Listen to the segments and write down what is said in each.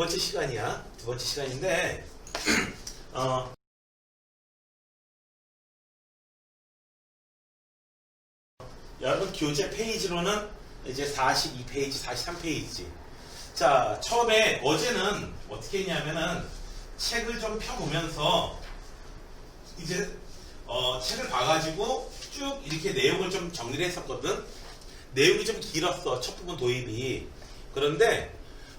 번째 시간이야. 두 번째 시간인데, 여러분 교재 페이지로는 이제 42페이지, 43페이지. 자, 처음에 어제는 어떻게 했냐면은 책을 좀 펴보면서 이제 책을 봐가지고 쭉 이렇게 내용을 좀 정리를 했었거든. 내용이 좀 길었어. 첫 부분 도입이. 그런데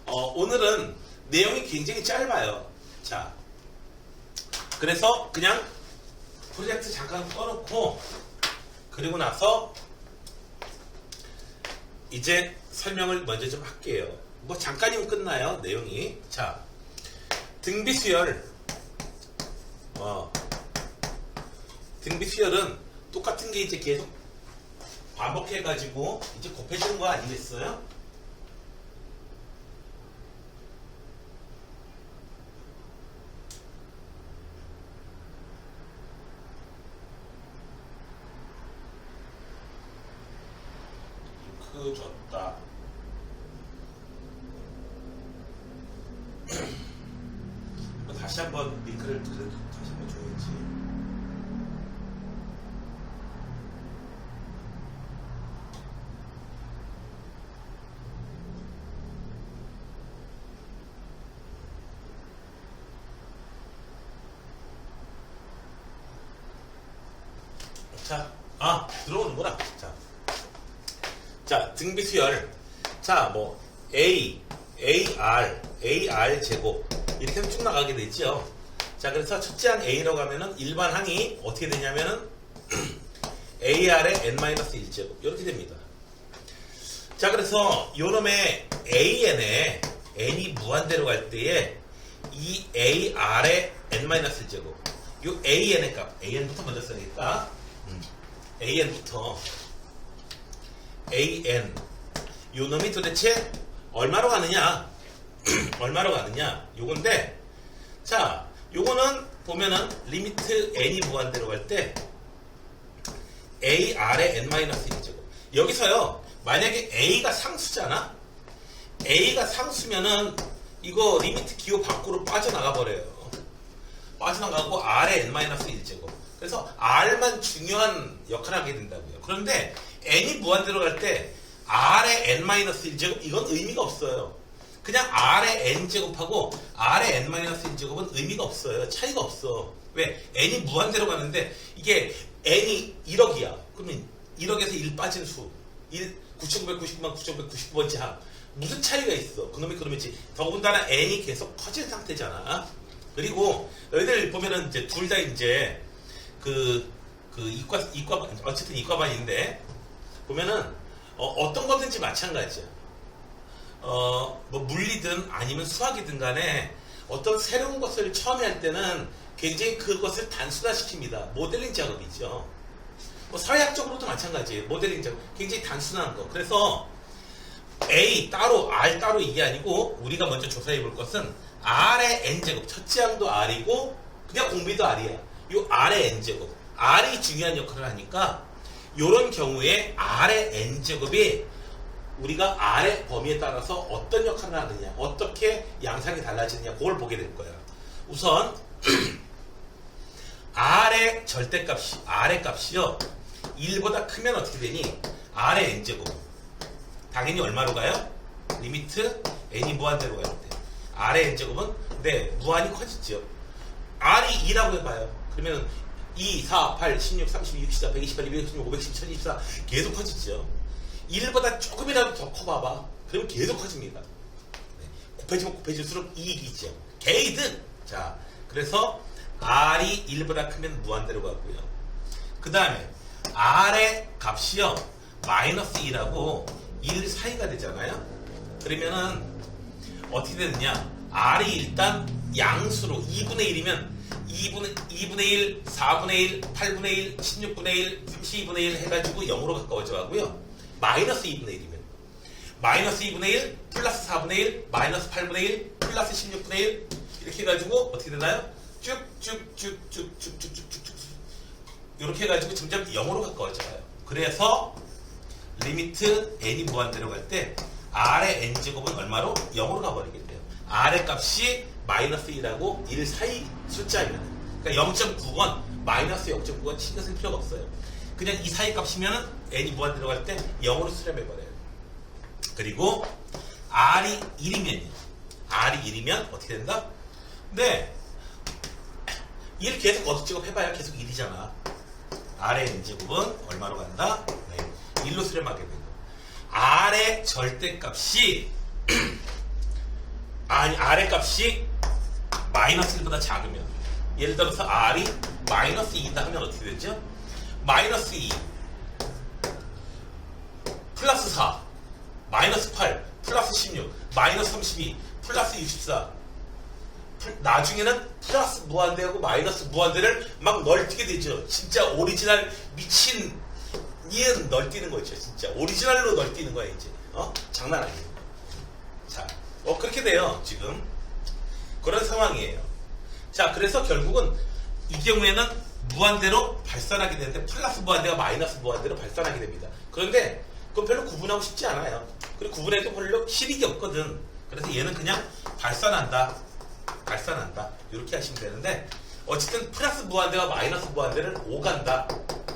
오늘은 내용이 굉장히 짧아요. 자, 그래서 그냥 프로젝트 잠깐 꺼놓고 그리고 나서 이제 설명을 먼저 좀 할게요. 뭐 잠깐이면 끝나요. 내용이. 자, 등비수열. 등비수열은 똑같은 게 이제 계속 반복해가지고 이제 곱해지는 거 아니겠어요? 링크 줬다. 다시 한번 링크를 그래도 다시 한번 줘야지. 자, 들어오는구나. 자, 등비수열. 자, 뭐, AR 제곱. 이렇게 해서 쭉 나가게 되죠. 자, 그래서 첫째 항 A라고 하면은 일반 항이 어떻게 되냐면은 AR의 N-1제곱. 이렇게 됩니다. 자, 그래서 요놈의 AN에 N이 무한대로 갈 때에 이 AR의 N-1제곱. 요 AN의 값. AN부터 먼저 써야겠다. AN부터. AN. 요 놈이 도대체 얼마로 가느냐? 얼마로 가느냐? 요건데, 자, 요거는 보면은 리미트 n이 무한대로 갈 때 AR의 N-1제곱. 여기서요, 만약에 A가 상수잖아? A가 상수면은 이거 리미트 기호 밖으로 빠져나가 버려요. 빠져나가고 R의 N-1제곱. 그래서 R만 중요한 역할을 하게 된다고요. 그런데 N이 무한대로 갈 때 R의 N-1제곱 이건 의미가 없어요. 그냥 R의 N제곱하고 R의 N-1제곱은 의미가 없어요. 차이가 없어. 왜? N이 무한대로 가는데 이게 N이 1억이야. 그러면 1억에서 1 빠진 수 9999만 9999번째 항. 무슨 차이가 있어? 그놈이 그놈이지. 더군다나 N이 계속 커진 상태잖아. 그리고 너희들 보면은 이제 둘 다 이제 이과 어쨌든 이과반인데 보면은 어떤 거든지 마찬가지야. 뭐 물리든 아니면 수학이든 간에 어떤 새로운 것을 처음에 할 때는 굉장히 그것을 단순화시킵니다. 모델링 작업이죠. 뭐 사회학적으로도 마찬가지예요. 모델링 작업. 굉장히 단순한 거. 그래서 A 따로 R 따로 이게 아니고 우리가 먼저 조사해 볼 것은 R의 N제곱. 첫째 항도 R이고 그냥 공비도 R이야. 이 R의 N제곱. R이 중요한 역할을 하니까 이런 경우에 R의 N제곱이 우리가 R의 범위에 따라서 어떤 역할을 하느냐, 어떻게 양상이 달라지느냐, 그걸 보게 될 거야. 우선 R의 절대값이, R의 값이요 1보다 크면 어떻게 되니? R의 N제곱 당연히 얼마로 가요? 리미트 N이 무한대로 갈 때 R의 N제곱은 무한히 커지죠. R이 2라고 해봐요. 그러면 2, 4, 8, 16, 32, 64, 128, 216, 510, 1024 계속 커지죠. 1보다 조금이라도 더 커봐봐. 그러면 계속 커집니다. 곱해지면 곱해질수록 이익이죠. 게이든. 자, 그래서 R이 1보다 크면 무한대로 가고요. 그 다음에 R의 값이요 마이너스 2라고 1 사이가 되잖아요. 그러면은 어떻게 되느냐? R이 일단 양수로 2분의 1이면 2분의 1, 4분의 1, 8분의 1, 16분의 1, 32분의 1 해가지고 0으로 가까워져 가고요. 마이너스 2분의 1이면 마이너스 2분의 1, 플러스 4분의 1, 마이너스 8분의 1, 플러스 16분의 1 이렇게 해가지고 어떻게 되나요? 쭉쭉쭉쭉쭉쭉쭉쭉쭉 이렇게 해가지고 점점 0으로 가까워져요. 그래서 리미트 n이 무한대로 갈 때 R의 n제곱은 얼마로? 0으로 가버리게 돼요. R의 값이 마이너스 1하고 1 사이 숫자이면, 그러니까 0.9건 마이너스 0.9건 신경 쓸 필요가 없어요. 그냥 이 사이 값이면은 n이 무한 들어갈 때 0으로 수렴해버려요. 그리고 R이 1이면요. R이 1이면 어떻게 된다? 네. 1 계속 거듭제곱 해봐야 계속 1이잖아. R의 n제곱은 얼마로 간다? 네. 1로 수렴하게 된다. R의 절대값이 R의 값이 마이너스 1보다 작으면, 예를 들어서 R이 마이너스 2이다 하면 어떻게 되죠? 마이너스 2 플러스 4 마이너스 8 플러스 16 마이너스 32 플러스 64, 나중에는 플러스 무한대하고 마이너스 무한대를 막 널뛰게 되죠. 진짜 오리지널 미친 이은 널뛰는 거죠. 진짜 오리지널로 널뛰는 거야 이제. 장난 아니에요. 자, 그렇게 돼요 지금. 그런 상황이에요. 자, 그래서 결국은 이 경우에는 무한대로 발산하게 되는데 플러스 무한대가 마이너스 무한대로 발산하게 됩니다. 그런데 그건 별로 구분하고 싶지 않아요. 그리고 구분해도 별로 실익이 없거든. 그래서 얘는 그냥 발산한다 이렇게 하시면 되는데, 어쨌든 플러스 무한대와 마이너스 무한대를 오간다,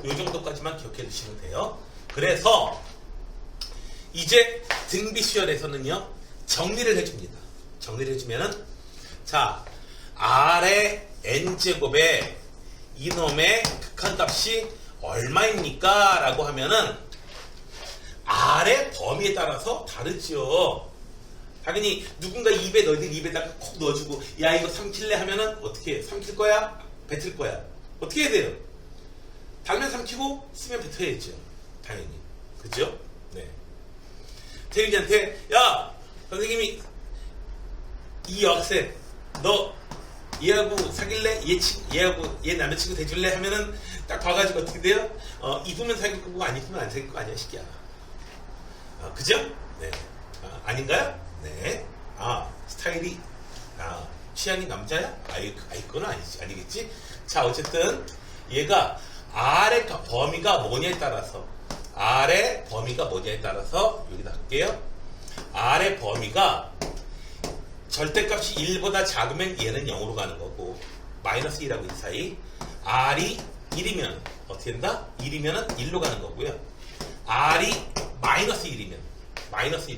이 정도까지만 기억해 두시면 돼요. 그래서 이제 등비수열에서는요 정리를 해줍니다. 정리를 해주면은, 자, R의 n제곱에 이놈의 극한값이 얼마입니까? 라고 하면은 R의 범위에 따라서 다르죠. 당연히 누군가 입에 너희들 입에다가 콕 넣어주고 야 이거 삼킬래 하면은 어떻게 해? 삼킬 거야? 뱉을 거야? 어떻게 해야 돼요? 당면 삼키고 쓰면 뱉어야죠. 당연히. 그죠? 네. 태윤이한테 야 선생님이 이 여학생 너 얘하고 사귈래? 얘 남자친구 돼줄래? 하면은 딱 봐가지고 어떻게 돼요? 입으면 사귈 거고 안 입으면 안 사귈 거 아니야 시끼야. 그죠? 네. 아닌가요? 네. 스타일이 취향이 남자야? 그건 아니겠지? 자, 어쨌든 얘가 R의 범위가 뭐냐에 따라서 여기다 할게요. R의 범위가 절대값이 1보다 작으면 얘는 0으로 가는 거고, 마이너스 1하고 1 사이. R이 1이면 어떻게 된다? 1이면 1로 가는 거고요. R이 마이너스 1이면 마이너스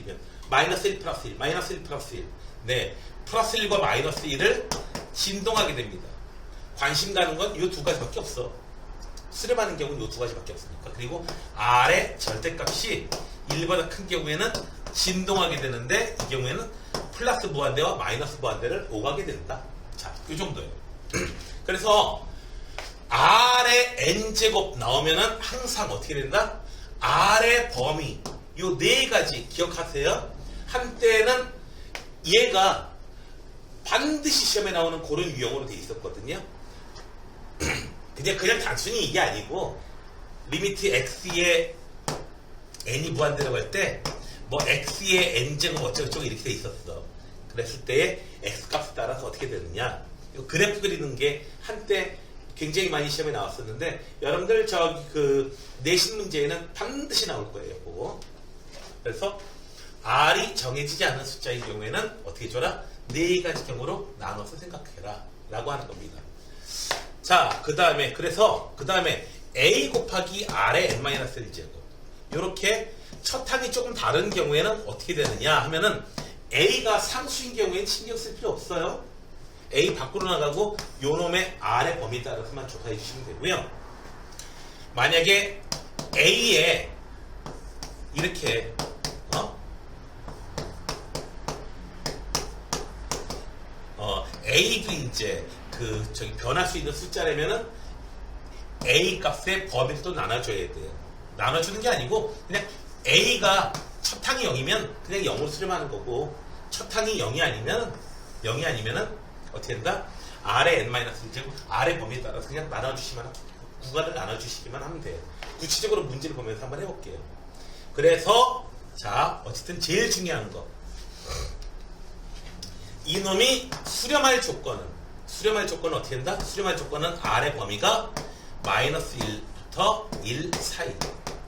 1 플러스 1 마이너스 1 플러스 1. 네, 플러스 1과 마이너스 1을 진동하게 됩니다. 관심 가는 건 이 두 가지밖에 없어. 수렴하는 경우는 이 두 가지밖에 없으니까. 그리고 R의 절대값이 1보다 큰 경우에는 진동하게 되는데, 이 경우에는 플러스 무한대와 마이너스 무한대를 오가게 된다. 자, 이 정도예요. 그래서 R의 n제곱 나오면은 항상 어떻게 된다? R의 범위, 요 네 가지 기억하세요. 한때는 얘가 반드시 시험에 나오는 그런 유형으로 돼 있었거든요. 그냥 단순히 이게 아니고, 리미트 x에 n이 무한대로 갈 때 뭐 x의 n제곱 어쩌고저쩌고 이렇게 돼 있었어. 그랬을 때 x값에 따라서 어떻게 되느냐, 그래프 그리는 게 한때 굉장히 많이 시험에 나왔었는데, 여러분들 그 내신 문제에는 반드시 나올 거예요. 그거. 그래서 R이 정해지지 않은 숫자인 경우에는 어떻게 해줘라? 네 가지 경우로 나눠서 생각해라 라고 하는 겁니다. 자, 그 다음에 A 곱하기 R의 n-1제곱, 요렇게 첫 항이 조금 다른 경우에는 어떻게 되느냐 하면은, A가 상수인 경우에는 신경 쓸 필요 없어요. A 밖으로 나가고 요놈의 R의 범위에 따라서만 조사해 주시면 되고요. 만약에 A에 이렇게 A도 이제 변할 수 있는 숫자라면은 A 값의 범위를 또 나눠줘야 돼요. 나눠주는 게 아니고 그냥 A가 첫 항이 0이면 그냥 0으로 수렴하는 거고, 첫 항이 0이 아니면은 어떻게 된다? R의 n-1제곱, R의 범위에 따라서 그냥 나눠주시면, 구간을 나눠주시기만 하면 돼요. 구체적으로 문제를 보면서 한번 해볼게요. 그래서 자, 어쨌든 제일 중요한 거, 이놈이 수렴할 조건은 어떻게 된다? 수렴할 조건은 R의 범위가 마이너스 1부터 1 사이,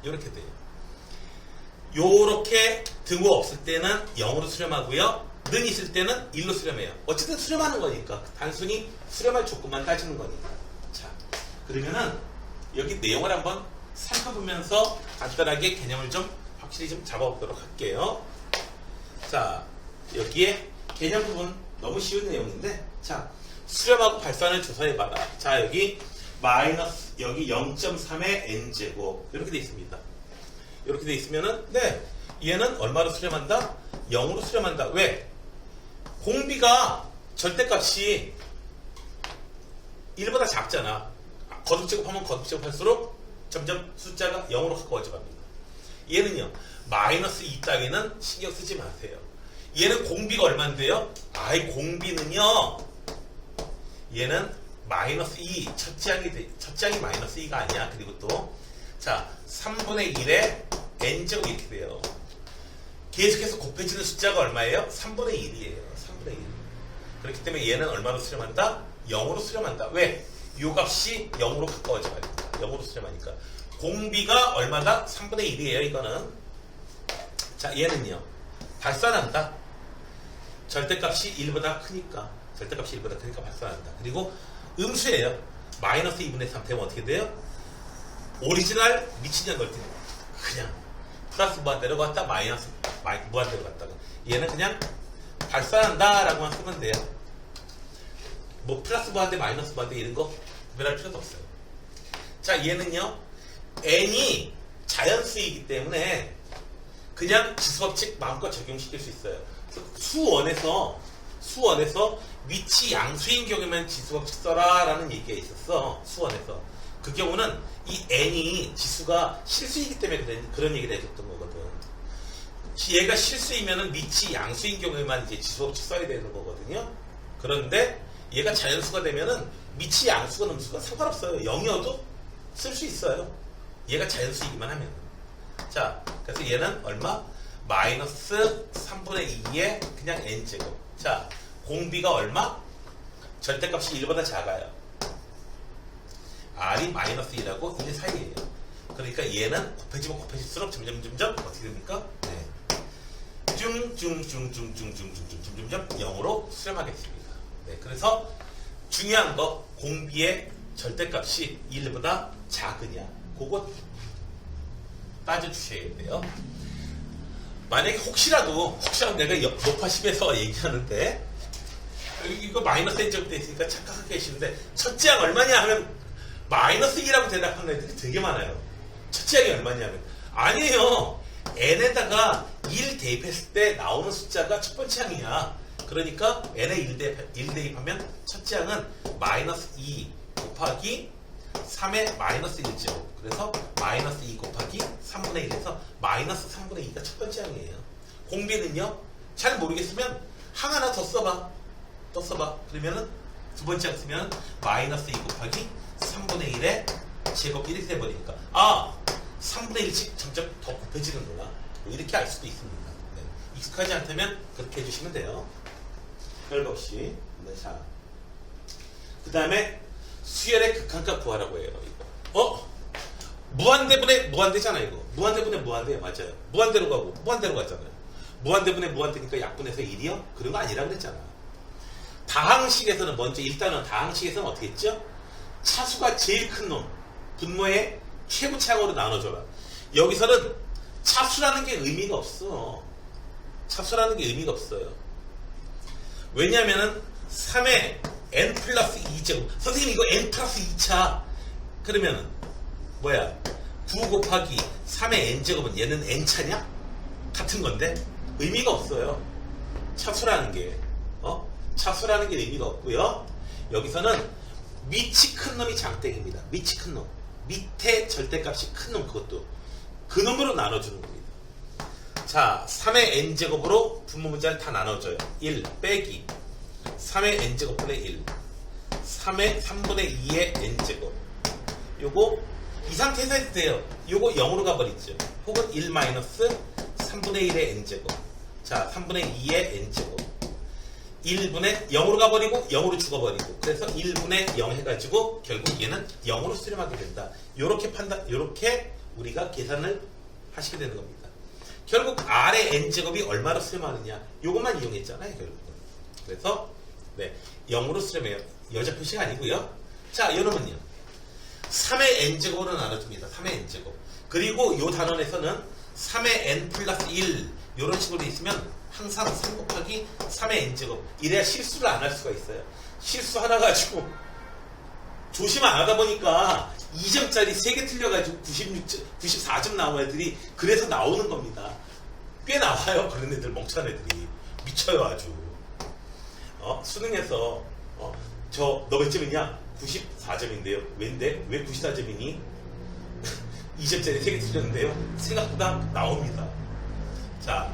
이렇게 돼요. 요렇게 등호 없을 때는 0으로 수렴하고요. 는 있을 때는 1로 수렴해요. 어쨌든 수렴하는 거니까. 단순히 수렴할 조건만 따지는 거니까. 자, 그러면은 여기 내용을 한번 살펴보면서 간단하게 개념을 좀 확실히 좀 잡아보도록 할게요. 자, 여기에 개념 부분 너무 쉬운 내용인데, 자, 수렴하고 발산을 조사해봐라. 자, 여기 마이너스, 여기 0.3의 n제곱. 이렇게 돼 있습니다. 이렇게 돼 있으면은, 네, 얘는 얼마로 수렴한다? 0으로 수렴한다. 왜? 공비가 절대값이 1보다 작잖아. 거듭제곱하면 거듭제곱할수록 점점 숫자가 0으로 가까워져 갑니다. 얘는요, 마이너스 2 따위는 신경 쓰지 마세요. 얘는 공비가 얼마인데요? 아이, 공비는요, 얘는 마이너스 2, 첫장이 마이너스 2가 아니야. 그리고 또, 자, 3분의 1에 n제곱 이렇게 돼요. 계속해서 곱해지는 숫자가 얼마예요? 3분의 1이에요. 3분의 1. 그렇기 때문에 얘는 얼마로 수렴한다? 0으로 수렴한다. 왜? 요 값이 0으로 가까워져 가니까. 0으로 수렴하니까. 공비가 얼마다? 3분의 1이에요. 이거는. 자, 얘는요, 발산한다. 절대값이 1보다 크니까. 절대값이 1보다 크니까 발산한다. 그리고 음수예요. 마이너스 2분의 3 되면 어떻게 돼요? 오리지널 미친년 걸때 그냥 플러스 무한대로 갔다 마이너스 무한대로 갔다가 얘는 그냥 발산한다 라고만 쓰면 돼요. 뭐 플러스 무한대 마이너스 무한대 이런 거 구별할 필요도 없어요. 자, 얘는요, n이 자연수이기 때문에 그냥 지수법칙 마음껏 적용시킬 수 있어요. 수원에서 위치 양수인 경우에만 지수법칙 써라 라는 얘기가 있었어. 수원에서. 그 경우는 이 n이 지수가 실수이기 때문에 그런 얘기를 해줬던 거거든. 얘가 실수이면은 위치 양수인 경우에만 이제 지수법칙 써야 되는 거거든요. 그런데 얘가 자연수가 되면은 위치 양수가 음수가 상관없어요. 0이어도 쓸 수 있어요. 얘가 자연수이기만 하면. 자, 그래서 얘는 얼마? 마이너스 3분의 2에 그냥 n제곱. 자, 공비가 얼마? 절대값이 1보다 작아요. r이 마이너스 1하고 1 사이에요. 그러니까 얘는 곱해지면 곱해질수록 점점 어떻게 됩니까? 네. 점점 0으로 수렴하겠습니다. 네, 그래서 중요한 거, 공비의 절대값이 1보다 작으냐, 그거 따져주셔야 돼요. 만약에 혹시라도 내가 높아 10에서 얘기하는데 이거 마이너스 n제곱 돼 있으니까 착각하고 계시는데 첫째 항 얼마냐 하면 마이너스 2라고 대답하는 애들이 되게 많아요. 첫째 항이 얼마냐 하면 아니에요. n에다가 1 대입했을 때 나오는 숫자가 첫 번째 항이야. 그러니까 n에 1 대입하면 첫째 항은 마이너스 2 곱하기 3의 마이너스 1제곱. 그래서 마이너스 2 곱하기 3분의 1에서 마이너스 3분의 2가 첫 번째 항이에요. 공비는요, 잘 모르겠으면 항 하나 더 써봐. 그러면은 두 번째 항 쓰면 마이너스 2 곱하기 3분의 1의 제곱 이렇게 돼버리니까 3분의 1씩 점점 더 곱해지는구나. 이렇게 알 수도 있습니다. 네. 익숙하지 않다면 그렇게 해주시면 돼요. 별거 없이. 네, 자, 그 다음에 수열의 극한값 구하라고 해요. 이거. 무한대분의 무한대잖아 이거. 무한대분의 무한대 맞아요. 무한대로 가잖아요. 무한대분의 무한대니까 약분해서 1이요? 그런 거 아니라 그랬잖아. 다항식에서는 일단은 다항식에서는 어떻게 했죠? 차수가 제일 큰 놈, 분모의 최고차항으로 나눠줘라. 여기서는 차수라는 게 의미가 없어. 차수라는 게 의미가 없어요. 왜냐면은 3의 n 플러스 2제곱. 선생님 이거 n 플러스 2차. 그러면은 뭐야? 9 곱하기 3의 n제곱은 얘는 n차냐? 같은 건데 의미가 없어요. 차수라는 게. 차수라는 게 의미가 없고요. 여기서는 밑이 큰 놈이 장땡입니다. 밑이 큰 놈. 밑에 절대값이 큰 놈, 그것도 그 놈으로 나눠주는 겁니다. 자, 3의 n제곱으로 분모 문자를 다 나눠줘요. 1 빼기 3의 n제곱분의 1 3분의 2의 n제곱. 요거 이 상태에서 해도 돼요. 요거 0으로 가버리죠. 혹은 1 마이너스 3분의 1의 n제곱. 자, 3분의 2의 n제곱. 1분의 0으로 가버리고 0으로 죽어버리고. 그래서 1분의 0 해가지고 결국 얘는 0으로 수렴하게 된다. 요렇게 우리가 계산을 하시게 되는 겁니다. 결국 R의 n제곱이 얼마로 수렴하느냐 요것만 이용했잖아요 결국은. 그래서 네 0으로 수렴해요. 여자 표시가 아니고요. 자 요놈은요 3의 n제곱으로 나눠줍니다. 3의 n제곱. 그리고 요 단원에서는 3의 n 플러스 1 요런 식으로 돼 있으면 항상 3 곱하기 3의 n제곱 이래야 실수를 안 할 수가 있어요. 실수 하나 가지고 조심 안 하다 보니까 2점짜리 3개 틀려가지고 94점 나온 애들이 그래서 나오는 겁니다. 꽤 나와요. 그런 애들 멍청한 애들이. 미쳐요 아주. 수능에서 저 너 몇 점이냐? 94점인데요. 왠데? 왜 94점이니? 2점짜리 3개 틀렸는데요. 생각보다 나옵니다. 자,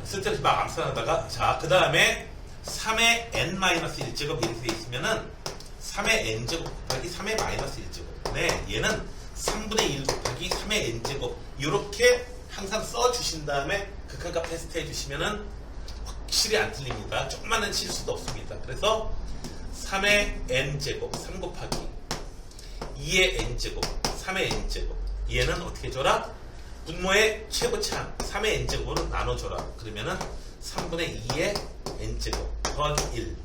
쓸데없이 막 암산하다가 자, 그 다음에 3의 n-1제곱 이렇게 돼 있으면은 3의 n제곱 곱하기 3의 마이너스 1제곱. 네, 얘는 3분의 1 곱하기 3의 n제곱. 이렇게 항상 써주신 다음에 극한값 테스트 해주시면은 확실히 안 틀립니다. 조그마한 실수도 없습니다. 그래서 3의 n제곱 3 곱하기 2의 n제곱 3의 n제곱. 얘는 어떻게 줘라? 분모의 최고차항 3의 n제곱으로 나눠줘라. 그러면은 3분의 2의 n제곱 더하기 1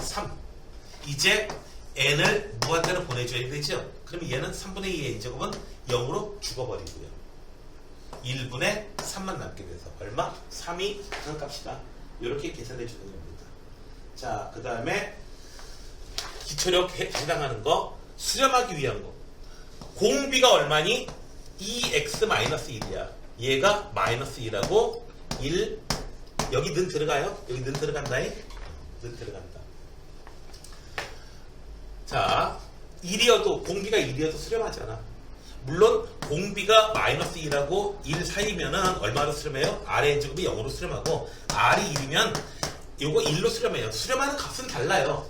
3. 이제 n을 무한대로 보내줘야 되죠. 그럼 얘는 3분의 2의 n제곱은 0으로 죽어버리고요. 1분의 3만 남게 돼서 얼마? 3이 하는 값이다. 이렇게 계산해 주는 겁니다. 자, 그 다음에 기초력에 해당하는 거 수렴하기 위한 거. 공비가 얼마니? 2x-1이야. 얘가 마이너스 2라고 1 여기 는 들어가요? 여기 는 들어간다잉? 는 들어간다. 자, 1이어도 공비가 1이어도 수렴하잖아. 물론 공비가 마이너스 2라고 1 사이면은 얼마로 수렴해요? R의 n제곱이 0으로 수렴하고 R이 1이면 요거 1로 수렴해요. 수렴하는 값은 달라요.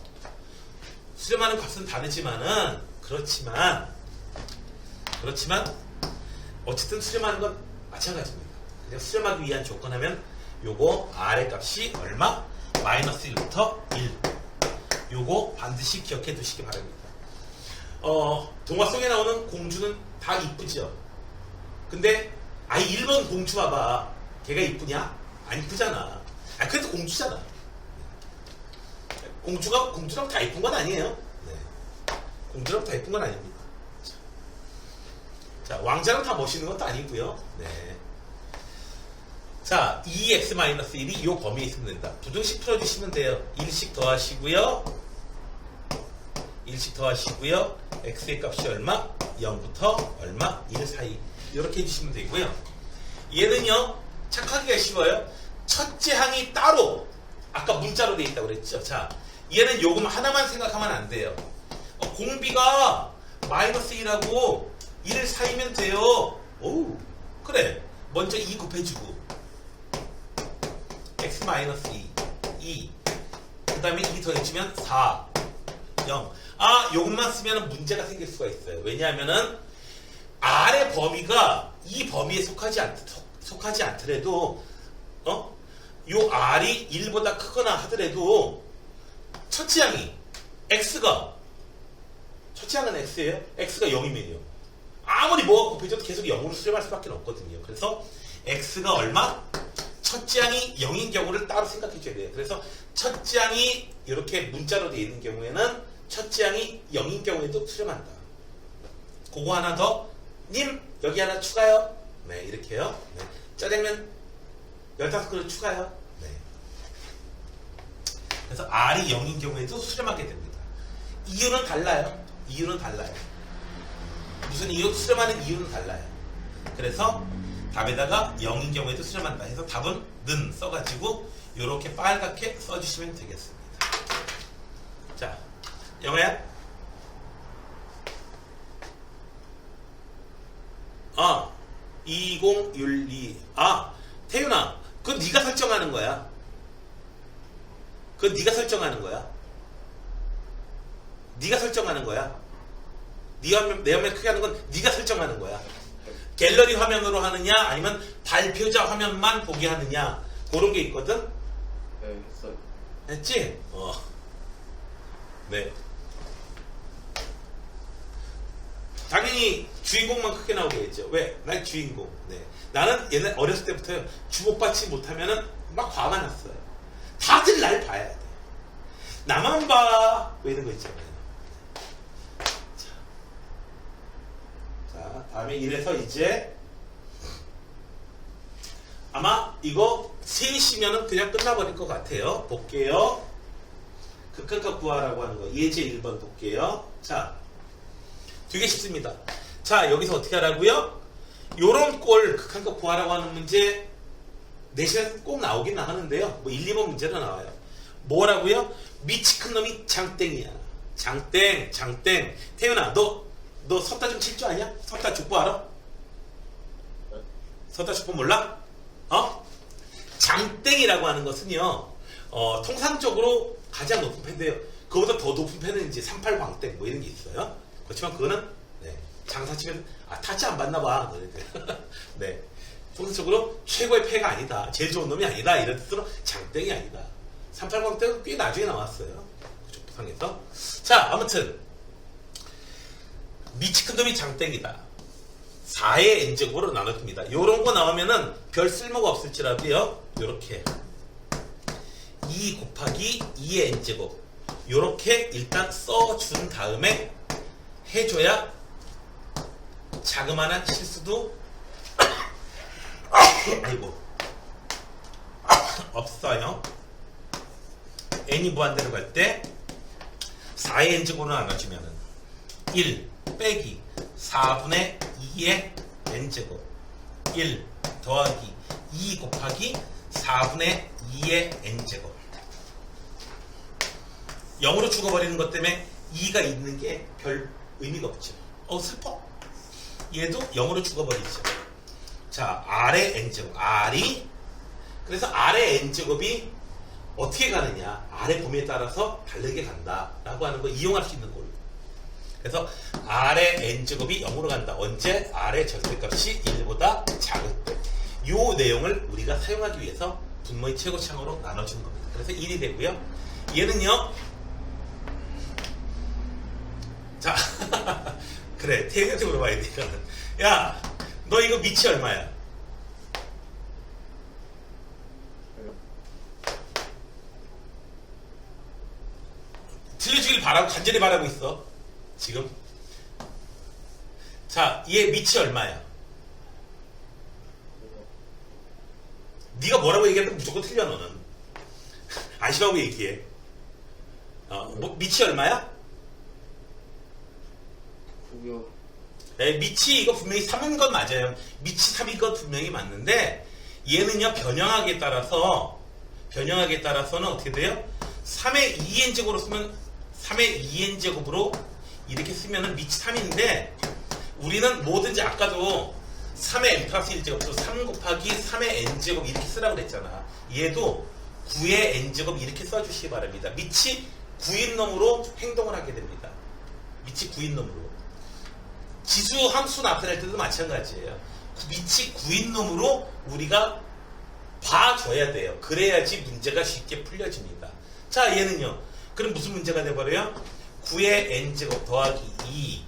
수렴하는 값은 다르지만은 그렇지만 어쨌든 수렴하는 건 마찬가지입니다. 그냥 수렴하기 위한 조건 하면 요거 R의 값이 얼마? 마이너스 1부터 1. 요거 반드시 기억해 두시기 바랍니다. 동화 속에 나오는 공주는 다 이쁘죠? 근데 아이 1번 공주 봐봐. 걔가 이쁘냐? 안 이쁘잖아. 그래도 공주잖아. 공주랑 다 이쁜 건 아니에요. 네. 공주랑 다 이쁜 건 아닙니다. 자, 왕자랑 다 멋있는 것도 아니고요. 네. 자, 2x-1이 이 범위에 있으면 된다. 부등식 풀어주시면 돼요. 1씩 더하시고요. 1씩 더하시고요. x의 값이 얼마? 0부터 얼마? 1 사이. 이렇게 해주시면 되고요. 얘는요, 착하기가 쉬워요. 첫째 항이 따로, 아까 문자로 돼 있다고 그랬죠. 자, 얘는 요금 하나만 생각하면 안 돼요. 공비가 마이너스 2라고 1 사이면 돼요. 오, 그래. 먼저 2 곱해주고. x-2, 그 다음에 2 더해주면 4, 0. 요것만 쓰면 문제가 생길 수가 있어요. 왜냐하면은 R의 범위가 이 범위에 속하지 않더라도 요 R이 1보다 크거나 하더라도 첫째 항이 첫째 항은 X예요. X가 0이면요. 아무리 뭐가 곱해져도 계속 0으로 수렴할 수밖에 없거든요. 그래서 X가 얼마? 첫째 항이 0인 경우를 따로 생각해 줘야 돼요. 그래서 첫째 항이 이렇게 문자로 되어 있는 경우에는 첫째 항이 0인 경우에도 수렴한다. 그거 하나 더. 님, 여기 하나 추가요. 네, 이렇게요. 네. 짜장면 15그릇 추가요. 네. 그래서 R이 0인 경우에도 수렴하게 됩니다. 이유는 달라요. 무슨 이유? 수렴하는 이유는 달라요. 그래서 답에다가 0인 경우에도 수렴한다 해서 답은 는 써가지고 이렇게 빨갛게 써주시면 되겠습니다. 자, 영어야? 아, 2012. 아, 태윤아, 그건 네가 설정하는 거야. 네가 설정하는 거야. 네 화면, 내 화면 크게 하는 건 네가 설정하는 거야. 갤러리 화면으로 하느냐, 아니면 발표자 화면만 보게 하느냐, 그런 게 있거든. 네, 했어요. 했지? 네. 당연히 주인공만 크게 나오겠죠. 왜? 난 주인공. 네. 나는 옛날 어렸을 때부터 주목받지 못하면은 막 화가 났어요. 다들 날 봐야 돼. 나만 봐. 왜 이런 거 있잖아요. 자, 다음에 이래서 이제 아마 이거 3시면은 그냥 끝나버릴 것 같아요. 볼게요. 극한값 구하라고 하는 거. 예제 1번 볼게요. 자, 되게 쉽습니다. 자, 여기서 어떻게 하라고요? 요런 꼴 극한값 구하라고 하는 문제 4시간 꼭 나오긴 하는데요. 뭐 1, 2번 문제도 나와요. 뭐라고요? 미치 큰 놈이 장땡이야. 장땡. 태윤아, 너 섰다 좀 칠 줄 아냐? 섰다 족보 알아? 섰다 족보 몰라? 장땡이라고 하는 것은요, 통상적으로 가장 높은 패인데요. 그보다 더 높은 패는 이제 38광땡 뭐 이런 게 있어요. 그렇지만 그거는, 네, 장사치면, 타치 안 받나 봐. 네. 통상적으로 최고의 패가 아니다. 제일 좋은 놈이 아니다. 이런 뜻으로 장땡이 아니다. 38광땡은 꽤 나중에 나왔어요. 족보상에서. 자, 아무튼, 미치 큰 놈이 장땡이다. 4의 n제곱으로 나눠줍니다. 요런 거 나오면은 별 쓸모가 없을지라도요. 요렇게 2 곱하기 2의 n제곱 요렇게 일단 써준 다음에 해줘야 자그마한 실수도 아이고 없어요. n이 무한대로 갈 때 4의 n제곱으로 나눠주면은 1 빼기 4분의 2의 n제곱 1 더하기 2 곱하기 4분의 2의 n제곱 0으로 죽어버리는 것 때문에 2가 있는 게 별 의미가 없죠. 슬퍼. 얘도 0으로 죽어버리죠. 자, R의 n제곱 R이 그래서 R의 n제곱이 어떻게 가느냐 R의 범위에 따라서 다르게 간다 라고 하는 거 이용할 수 있는 꼴. 그래서 R의 n제곱이 0으로 간다. 언제? R의 절대값이 1보다 작을 때. 이 내용을 우리가 사용하기 위해서 분모의 최고차항으로 나눠주는 겁니다. 그래서 1이 되고요. 얘는요. 자, 그래. 태희한테 물어봐야 돼. 이거는. 야, 너 이거 미치 얼마야? 틀려주길 바라고 간절히 바라고 있어. 지금. 자, 얘 미치 얼마야? 네가 뭐라고 얘기하면 무조건 틀려 너는. 안심하고 얘기해. 미치 얼마야? 9요. 네, 미치 이거 분명히 3인 건 맞아요. 미치 3인 건 분명히 맞는데 얘는요 변형하기에 따라서는 어떻게 돼요? 3의 2n제곱으로 쓰면 3의 2n제곱으로 이렇게 쓰면은 미치 3인데 우리는 뭐든지 아까도 3의 n 플러스 1제곱도 3 곱하기 3의 n제곱 이렇게 쓰라고 그랬잖아. 얘도 9의 n제곱 이렇게 써주시기 바랍니다. 미치 9인 놈으로 행동을 하게 됩니다. 미치 9인 놈으로. 지수 함수 나타낼 때도 마찬가지예요. 미치 9인 놈으로 우리가 봐줘야 돼요. 그래야지 문제가 쉽게 풀려집니다. 자, 얘는요. 그럼 무슨 문제가 돼버려요? 9의 n제곱 더하기 2.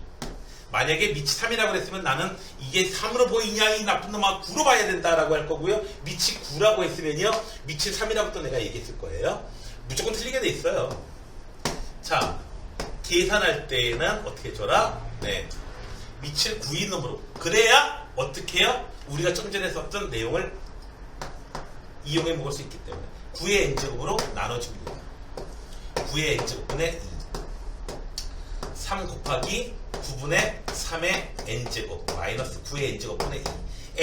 만약에 미치 3이라고 했으면 나는 이게 3으로 보이냐 이 나쁜 놈아 9로 봐야 된다라고 할 거고요. 미치 9라고 했으면요. 미치 3이라고 또 내가 얘기했을 거예요. 무조건 틀리게 돼 있어요. 자, 계산할 때는 어떻게 해줘라? 네. 미치 9인 놈으로. 그래야 어떻게 해요? 우리가 좀 전에 썼던 내용을 이용해 먹을 수 있기 때문에 9의 n제곱으로 나눠줍니다. 9의 n제곱분의 2 3 곱하기 9분의 3의 n제곱 마이너스 9의 n제곱분의 2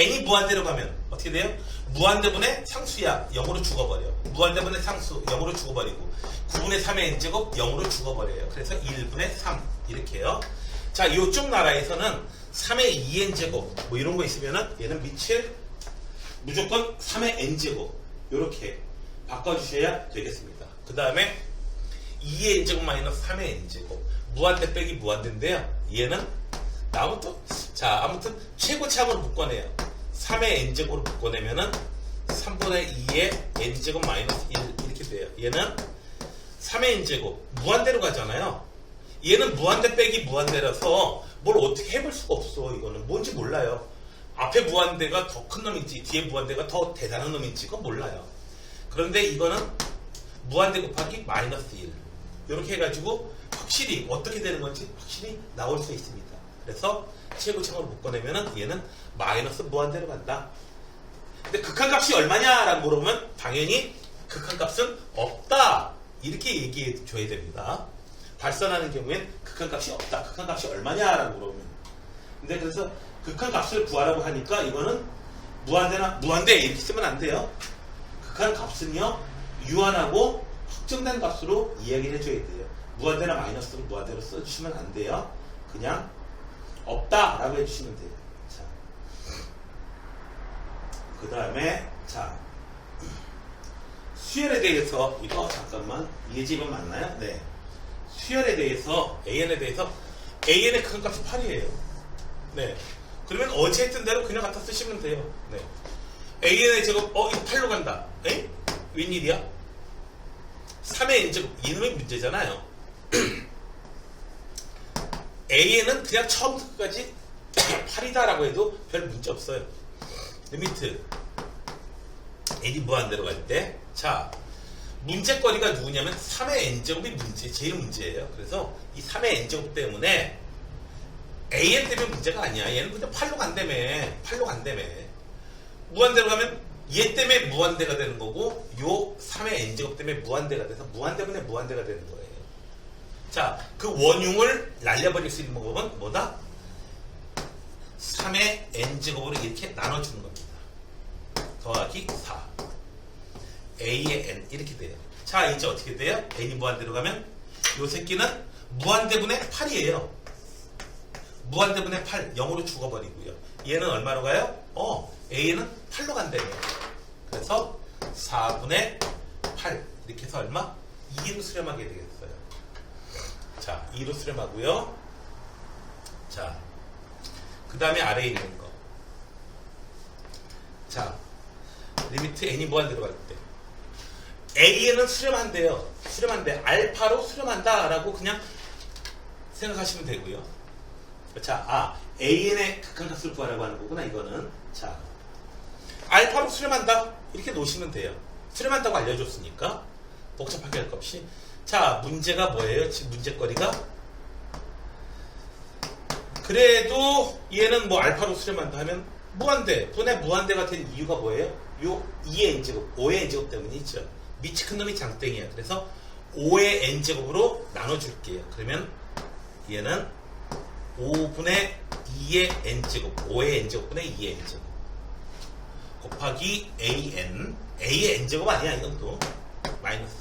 n이 무한대로 가면 어떻게 돼요? 무한대분의 상수야 0으로 죽어버려. 무한대분의 상수 0으로 죽어버리고 9분의 3의 n제곱 0으로 죽어버려요. 그래서 1분의 3 이렇게 해요. 자, 이쪽 나라에서는 3의 2n제곱 뭐 이런 거 있으면은 얘는 미칠 무조건 3의 n제곱 이렇게 바꿔주셔야 되겠습니다. 그 다음에 2의 n제곱 마이너스 3의 n제곱 무한대 빼기 무한대인데요. 얘는 나부터 자 아무튼 최고차항으로 묶어내요. 3의 n제곱으로 묶어내면은 3분의 2의 n제곱 마이너스 1 이렇게 돼요. 얘는 3의 n제곱 무한대로 가잖아요. 얘는 무한대 빼기 무한대라서 뭘 어떻게 해볼 수가 없어. 이거는 뭔지 몰라요. 앞에 무한대가 더 큰 놈인지 뒤에 무한대가 더 대단한 놈인지 그건 몰라요. 그런데 이거는 무한대 곱하기 마이너스 1 이렇게 해가지고 확실히 어떻게 되는 건지 확실히 나올 수 있습니다. 그래서 최고창으로 묶어내면은 얘는 마이너스 무한대로 간다. 근데 극한값이 얼마냐라고 물어보면 당연히 극한값은 없다 이렇게 얘기해 줘야 됩니다. 발산하는 경우엔 극한값이 없다. 극한값이 얼마냐라고 물어보면. 근데 그래서 극한값을 구하라고 하니까 이거는 무한대 이렇게 쓰면 안 돼요. 극한값은요 유한하고 확정된 값으로 이야기를 해줘야 돼요. 무한대나 마이너스로 무한대로 써주시면 안 돼요. 그냥 없다라고 해주시면 돼요. 자, 그 다음에 자 수열에 대해서 이거 잠깐만 예집은 맞나요? 네. 수열에 대해서 AN에 대해서 AN의 극한값이 8이에요. 네. 그러면 어제 했던 대로 그냥 갖다 쓰시면 돼요. 네. AN의 제곱 이거 8로 간다. 에? 웬일이야? 3의 n제곱 이놈의 문제잖아요. AN은 그냥 처음부터 끝까지 8이다라고 해도 별 문제 없어요. 리미트 n이 무한대로 갈 때, 자 문제거리가 누구냐면 3의 n제곱이 제일 문제예요. 그래서 이 3의 n제곱 때문에 AN 때문에 문제가 아니야. 얘는 그냥 8로 간다며. 8로 간다며. 무한대로 가면 얘 때문에 무한대가 되는 거고 요 3의 n제곱 때문에 무한대가 돼서 무한대분의 무한대가 되는 거예요. 자, 그 원흉을 날려버릴 수 있는 방법은 뭐다? 3의 n제곱으로 이렇게 나눠주는 겁니다. 더하기 4 a의 n 이렇게 돼요. 자, 이제 어떻게 돼요? n이 무한대로 가면 요 새끼는 무한대분의 8이에요. 무한대분의 8 0으로 죽어버리고요. 얘는 얼마로 가요? a는 8로 간다며. 그래서 4분의 8 이렇게 해서 얼마? 2로 수렴하게 되겠어요. 자, 2로 수렴하고요. 자, 그 다음에 아래에 있는 거. 자, 리미트 n이 무한대로 갈 때 a에는 수렴한대요. 수렴한대. 알파로 수렴한다 라고 그냥 생각하시면 되고요. 자, an의 극한값을 구하라고 하는 거구나 이거는. 자, 알파로 수렴한다 이렇게 놓으시면 돼요. 수렴한다고 알려줬으니까 복잡하게 할 것 없이. 자, 문제가 뭐예요? 지금 문제거리가 그래도 얘는 뭐 알파로 수렴한다 하면 무한대 분의 무한대가 된 이유가 뭐예요? 요 2의 n제곱 5의 n제곱 때문이죠. 밑이 큰 놈이 장땡이야. 그래서 5의 n제곱으로 나눠줄게요. 그러면 얘는 5분의 2의 n제곱 5의 n제곱분의 2의 n제곱 곱하기 a의 n제곱 아니야. 이건 또 마이너스.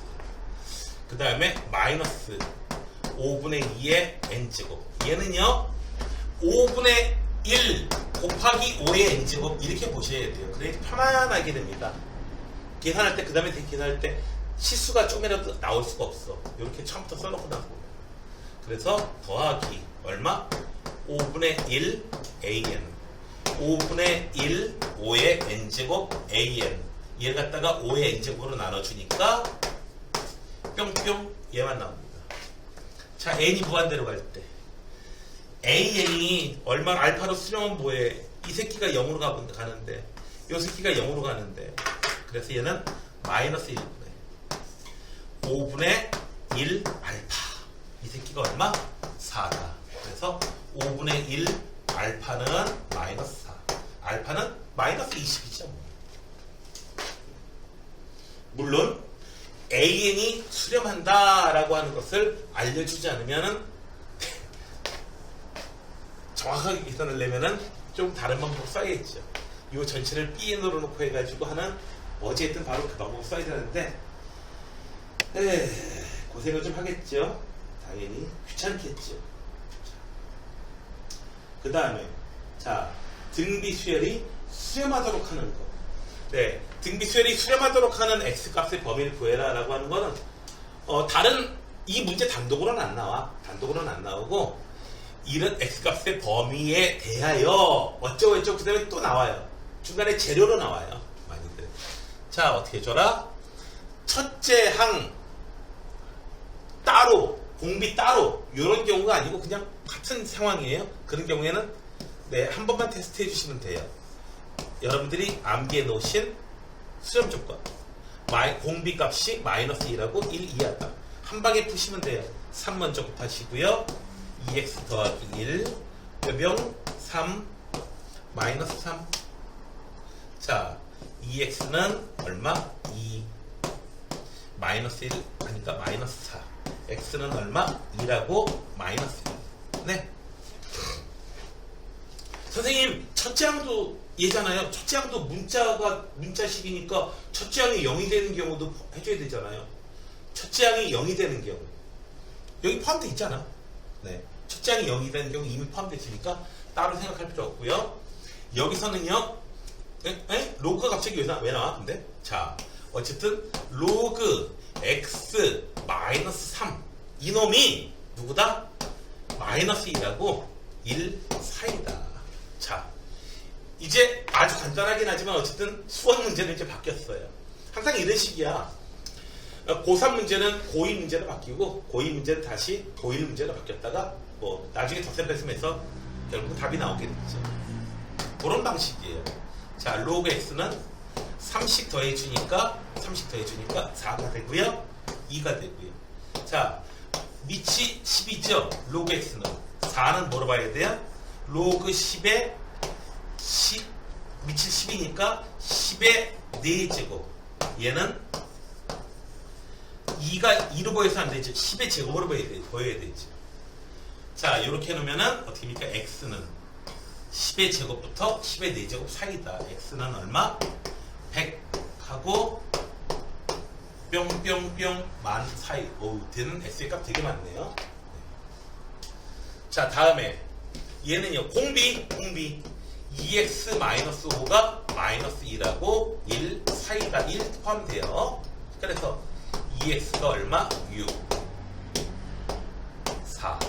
그 다음에 마이너스 5분의 2의 n제곱. 얘는요 5분의 1 곱하기 5의 n제곱 이렇게 보셔야 돼요. 그래야 편안하게 됩니다. 계산할 때, 그 다음에 계산할 때 실수가 조금이라도 나올 수가 없어. 이렇게 처음부터 써놓고 나고. 그래서 더하기 얼마? 5분의 1 an 5분의 1 5의 n제곱 an 얘 갖다가 5의 n제곱으로 나눠주니까 뿅뿅 얘만 나옵니다. 자, n이 무한대로 갈 때 an이 얼마 알파로 수렴은 뭐해? 이 새끼가 0으로 가는데 이 새끼가 0으로 가는데 그래서 얘는 마이너스 1분의 5분의 1 알파 이 새끼가 얼마? 4다. 그래서 5분의 1 알파는 마이너스 4 알파는 마이너스 20이죠. 물론 an이 수렴한다 라고 하는 것을 알려주지 않으면은 정확하게 계산을 내면은 좀 다른 방법 써야겠죠. 이 전체를 bn으로 놓고 해가지고 하는 어제 했던 바로 그 방법 써야 되는데 고생을 좀 하겠죠. 당연히 귀찮겠죠. 그 다음에 자, 등비 수열이 수렴하도록 하는 거. 네, 등비 수열이 수렴하도록 하는 x값의 범위를 구해라 라고 하는 거는 다른 이 문제 단독으로는 안 나와. 단독으로는 안 나오고 이런 x값의 범위에 대하여 어쩌고 그 다음에 또 나와요. 중간에 재료로 나와요. 많이들. 자, 어떻게 줘라? 첫째 항 따로 공비 따로 이런 경우가 아니고 그냥 같은 상황이에요. 그런 경우에는 네, 한 번만 테스트 해주시면 돼요. 여러분들이 암기해 놓으신 수렴 조건 공비 값이 마이너스 2라고 1 이하다. 한 방에 푸시면 돼요. 3 먼저 곱하시고요. 2x 더하기 1 뼈병 3 마이너스 3. 자, 2x는 얼마? 2 마이너스 1 하니까 마이너스 4. x는 얼마? 2라고 마이너스 1. 네. 선생님, 첫째 항도 얘잖아요. 첫째 항도 문자식이니까 첫째 항이 0이 되는 경우도 해줘야 되잖아요. 첫째 항이 0이 되는 경우. 여기 포함되어 있잖아. 네. 첫째 항이 0이 되는 경우 이미 포함되어 있으니까 따로 생각할 필요 없고요. 여기서는요. 로그가 갑자기 왜 나와? 근데 자, 어쨌든 로그 x 마이너스 3 이놈이 누구다? 마이너스 2라고 1 사이다. 자, 이제 아주 간단하긴 하지만 어쨌든 수원 문제는 이제 바뀌었어요. 항상 이런 식이야. 고3 문제는 고2 문제로 바뀌고 고2 문제는 다시 고1 문제로 바뀌었다가 뭐 나중에 덧셈 뺄셈해서 결국 답이 나오게 되죠. 그런 방식이에요. 자, 로그 x는 3씩 더해주니까 4가 되고요. 2가 되고요. 자, 밑이 10이죠. 로그 x는 4는 뭐로 봐야 돼요? 로그 10에 10 밑이 10이니까 10의 4제곱. 얘는 2가 2로 보여서 안 되죠. 10의 제곱으로 보여야 되죠. 자, 이렇게 해놓으면은 어떻게 됩니까? x는 10의 제곱부터 10의 4제곱 사이다. x는 얼마? 100하고 뿅뿅뿅 만 사이. 오, 되는 x의 값 되게 많네요. 자, 다음에 얘는요. 공비 2x-5가 마이너스 2라고 1 사이다. 1 포함돼요. 그래서 2x가 얼마? 6 4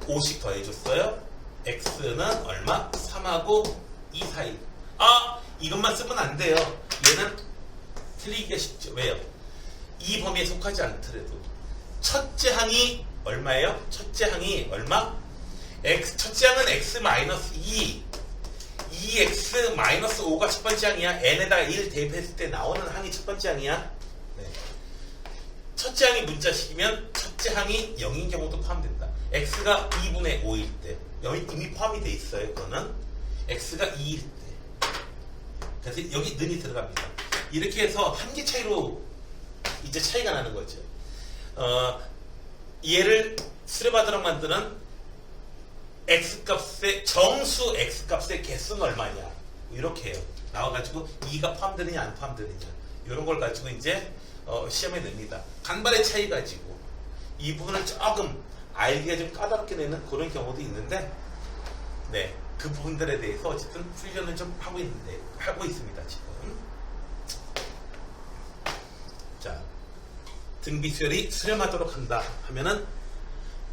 5씩 더해줬어요. x는 얼마? 3하고 2 사이. 아, 이것만 쓰면 안 돼요. 얘는 틀리기가 쉽죠. 왜요? 이 범위에 속하지 않더라도 첫째 항이 얼마예요? 첫째 항이 얼마? 첫째 항은 x-2 2x-5가 첫 번째 항이야. n에다가 1 대입했을 때 나오는 항이 첫 번째 항이야. 네. 첫째 항이 문자식이면 첫째 항이 0인 경우도 포함된다. x가 2분의 5일 때 이미 포함이 돼 있어요. 그거는 x가 2일 때. 그래서 여기 는이 들어갑니다. 이렇게 해서 한 개 차이로 이제 차이가 나는 거죠. 얘를 수렴하도록 만드는 x값의 정수 x값의 개수는 얼마냐 이렇게 해요. 나와가지고 2가 포함되느냐 안 포함되느냐 이런 걸 가지고 이제 시험에 냅니다. 간발의 차이 가지고 이 부분을 조금 알기가 좀 까다롭게 내는 그런 경우도 있는데, 네, 그 부분들에 대해서 어쨌든 훈련을 좀 하고 있습니다 지금. 자, 등비수열이 수렴하도록 한다 하면은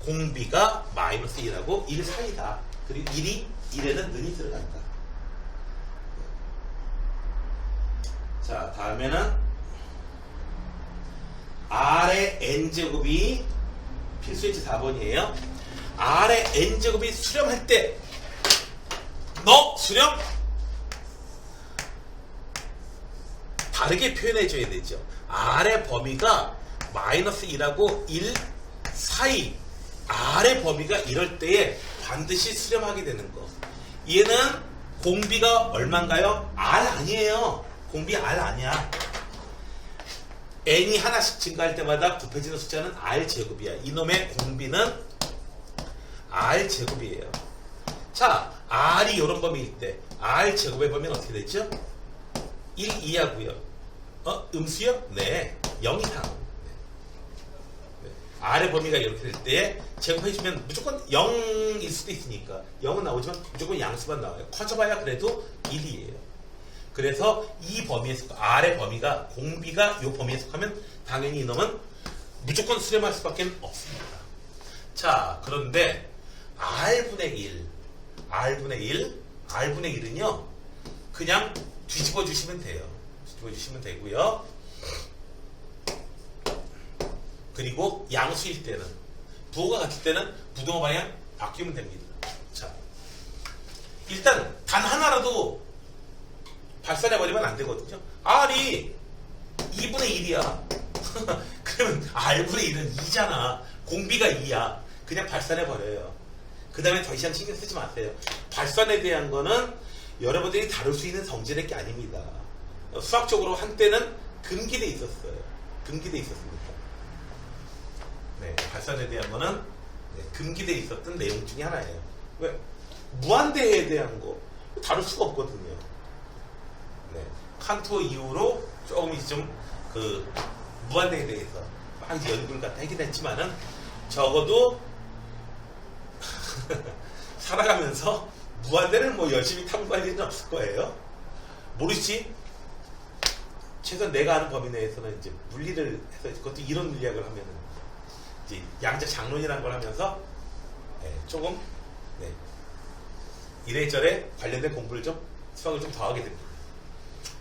공비가 마이너스 1하고 1 사이다. 그리고 1에는 는이 들어간다. 자, 다음에는 R의 n제곱이 필수예제 4번이에요. R의 n제곱이 수렴할 때 너 수렴 다르게 표현해줘야 되죠. R의 범위가 마이너스 1하고 1 사이 R의 범위가 이럴 때에 반드시 수렴하게 되는 거. 얘는 공비가 얼마인가요? R 아니에요. 공비 R 아니야. n이 하나씩 증가할 때마다 곱해지는 숫자는 R제곱이야. 이놈의 공비는 R제곱이에요. 자, R이 이런 범위일 때 R제곱의 범위는 어떻게 되죠? 1 이하고요. 음수요? 네, 0 이상. 네. R의 범위가 이렇게 될 때 제곱해주면 무조건 0일 수도 있으니까 0은 나오지만 무조건 양수만 나와요. 커져봐야 그래도 1이에요. 그래서 이 범위에 속 R의 범위가 공비가 이 범위에 속하면 당연히 이놈은 무조건 수렴할 수밖에 없습니다. 자, 그런데 R분의 1은요 그냥 뒤집어 주시면 돼요. 뒤집어 주시면 되고요. 그리고 양수일 때는, 부호가 같을 때는 부등호 방향 바뀌면 됩니다. 자, 일단 단 하나라도 발산해버리면 안 되거든요. R이 2분의 1이야. 그러면 R분의 1은 2잖아. 공비가 2야. 그냥 발산해버려요. 그 다음에 더 이상 신경 쓰지 마세요. 발산에 대한 거는 여러분들이 다룰 수 있는 성질의 게 아닙니다. 수학적으로 한때는 금기돼 있었어요. 금기돼 있었습니다. 네, 발산에 대한 거는 금기돼 있었던 내용 중에 하나예요. 왜? 무한대에 대한 거 다룰 수가 없거든요. 네, 칸토 이후로 조금 좀 그 무한대에 대해서 막 연구를 갖다 하긴 했지만은 적어도 살아가면서 무한대를 뭐 열심히 탐구할 일은 없을 거예요. 모르지? 최소한 내가 아는 범위 내에서는 이제 물리를 해서 그것도 이론 물리학을 하면은 이제 양자 장론이라는 걸 하면서 조금 이래저래 관련된 공부를 좀 수학을 좀 더 하게 됩니다.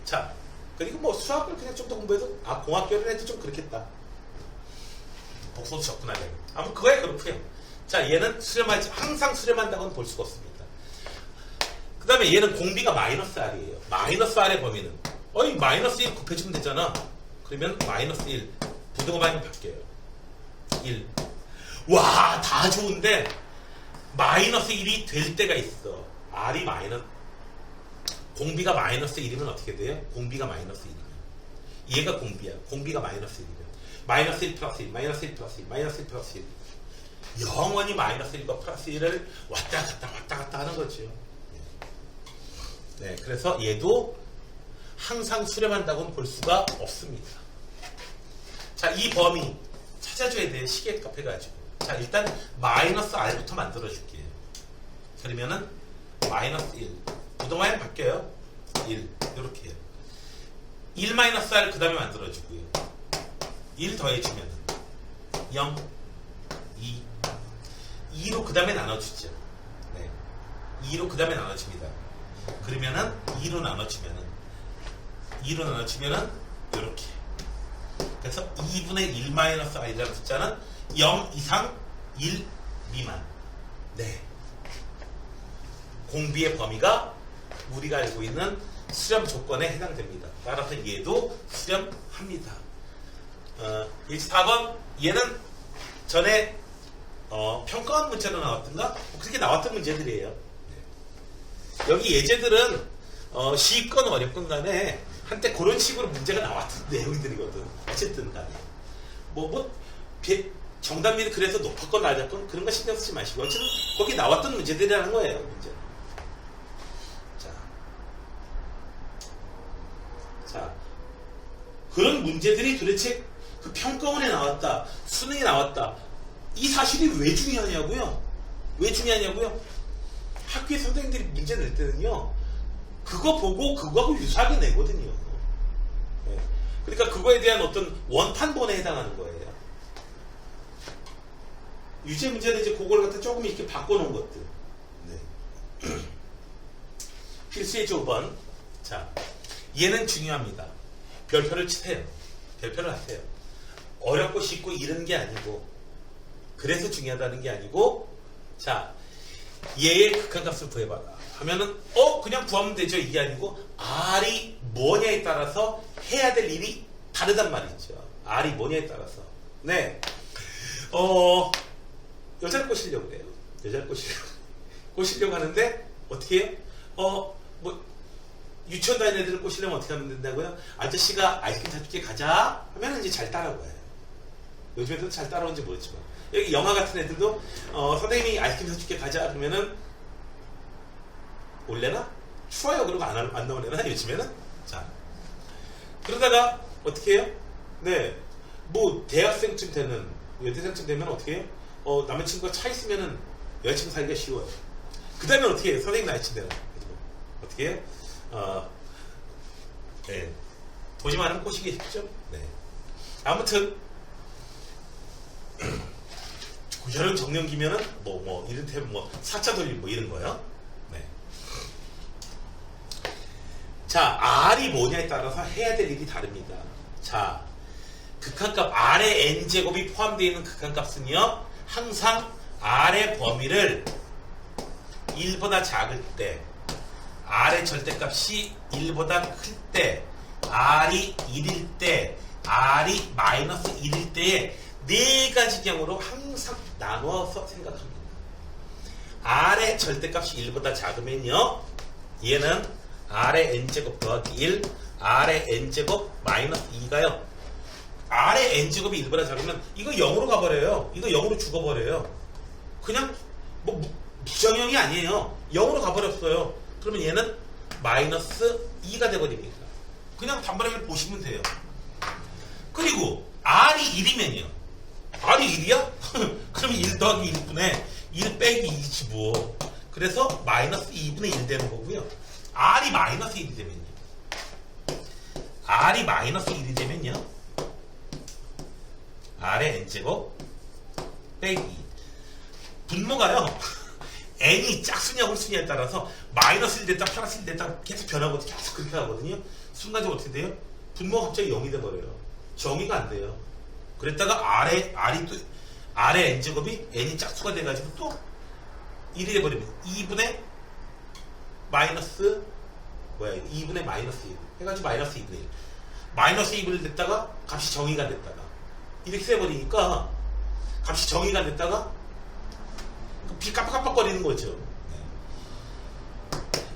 자, 그리고 뭐 수학을 그냥 좀 더 공부해도 공학교를 해도 좀 그렇겠다. 복소도 접근하려면. 아무튼 그거야 그렇고요. 자, 얘는 항상 수렴한다고는 볼 수가 없습니다. 그 다음에 얘는 공비가 마이너스 R이에요. 마이너스 R의 범위는 마이너스 1 곱해주면 되잖아. 그러면 마이너스 1 부등호 방향 바뀌어요. 1. 와, 다 좋은데 마이너스 1이 될 때가 있어. R이 공비가 마이너스 1이면 어떻게 돼요? 공비가 마이너스 1이면 얘가 공비야. 공비가 마이너스 1이면 마이너스 1 플러스 1 마이너스 1 플러스 1 마이너스 1 플러스 1 영원히 마이너스 1과 플러스 1을 왔다 갔다 하는 거죠. 네, 그래서 얘도 항상 수렴한다고는 볼 수가 없습니다. 자, 이 범위 찾아줘야 돼요. 시계값 해가지고. 자, 일단 마이너스 R부터 만들어줄게요. 그러면은 마이너스 1 부동화에 바뀌어요. 1 이렇게 해요. 1 마이너스 R 그 다음에 만들어주고요. 1 더해주면 0 2 2로 그 다음에 나눠주죠. 네, 2로 그 다음에 나눠줍니다. 그러면은 2로 나눠주면은 이렇게. 그래서 2분의 1 마이너스 R이라는 숫자는 0 이상 1 미만. 네. 공비의 범위가 우리가 알고 있는 수렴 조건에 해당됩니다. 따라서 얘도 수렴합니다. 4번 얘는 전에 평가원 문제로 나왔던가? 그렇게 나왔던 문제들이에요. 여기 예제들은 쉽건 어렵건 간에 한때 그런 식으로 문제가 나왔던 내용들이거든. 어쨌든 간에 정답률이 그래서 높았건 낮았건 그런 거 신경 쓰지 마시고 어쨌든 거기 나왔던 문제들이라는 거예요. 문제. 자, 그런 문제들이 도대체 그 평가원에 나왔다, 수능에 나왔다. 이 사실이 왜 중요하냐고요? 왜 중요하냐고요? 학교에 선생님들이 문제 낼 때는요, 그거 보고 그거하고 유사하게 내거든요. 네. 그러니까 그거에 대한 어떤 원판본에 해당하는 거예요. 유제 문제는 이제 그걸 갖다 조금 이렇게 바꿔놓은 것들. 네. 필수의 조번. 자, 얘는 중요합니다. 별표를 치세요. 별표를 하세요. 어렵고 쉽고 이런 게 아니고, 그래서 중요하다는 게 아니고, 자, 얘의 극한값을 구해봐라 하면은 그냥 구하면 되죠. 이게 아니고 R이 뭐냐에 따라서 해야 될 일이 다르단 말이죠. R이 뭐냐에 따라서. 네. 여자를 꼬시려고 해요. 여자를 꼬시려고 하는데 어떻게 해요? 유치원 다니는 애들을 꼬시려면 어떻게 하면 된다고요? 아저씨가 아이스크림 사줄게 가자 하면 이제 잘 따라와요. 요즘 애들도 잘 따라오는지 모르지만 여기 영화 같은 애들도 선생님이 아이스크림 사줄게 가자 그러면은 올래나? 추워요. 그러고 안 나오려나? 요즘에는? 자, 그러다가 어떻게 해요? 네, 뭐 대학생쯤 되면 여대생쯤 되면 어떻게 해요? 남자친구가 차 있으면은 여자친구 사기가 쉬워요. 그 다음에 어떻게 해요? 선생님 나이쯤 되면 어떻게 해요? 네, 보지만 않으면 꼬시기 쉽죠? 네. 아무튼 여름 정년기면은 이른테면 4차 돌림 이런 거요. 네. 자, R이 뭐냐에 따라서 해야 될 일이 다릅니다. 자, 극한값 R의 n제곱이 포함되어 있는 극한값은요 항상 R의 범위를 1보다 작을 때 R의 절대값이 1보다 클 때 R이 1일 때 R이 마이너스 1일 때에 네 가지 경우로 항상 나누어서 생각합니다. R의 절대값이 1보다 작으면요 얘는 R의 n제곱 더하기 1 R의 n제곱 마이너스 2가요 R의 n제곱이 1보다 작으면 이거 0으로 가버려요. 이거 0으로 죽어버려요. 그냥 뭐 부정형이 아니에요. 0으로 가버렸어요. 그러면 얘는 마이너스 2가 돼버립니다. 그냥 단번에 보시면 돼요. 그리고 R이 1이면요. R이 1이야? 그러면 1 더하기 1분의 1 빼기 2지 뭐. 그래서 마이너스 2분의 1 되는 거고요. R이 마이너스 1이 되면요. R이 마이너스 1이 되면요. R의 n제곱 빼기 2. 분모가요. n이 짝수냐 홀수냐에 따라서 마이너스 1 됐다 플러스 1 됐다 계속 변하거든요. 계속 그렇게 하거든요. 순간적으로 어떻게 돼요? 분모가 갑자기 0이 돼버려요. 정의가 안 돼요. 그랬다가 R의 n제곱이 n이 짝수가 돼가지고 또 1이 돼버리면 2분의 마이너스 2분의 마이너스 1 해가지고 마이너스 2분의 1 마이너스 2분의 1 됐다가 값이 정의가 됐다가 이렇게 돼버리니까 값이 정의가 됐다가 깜빡깜빡거리는 거죠.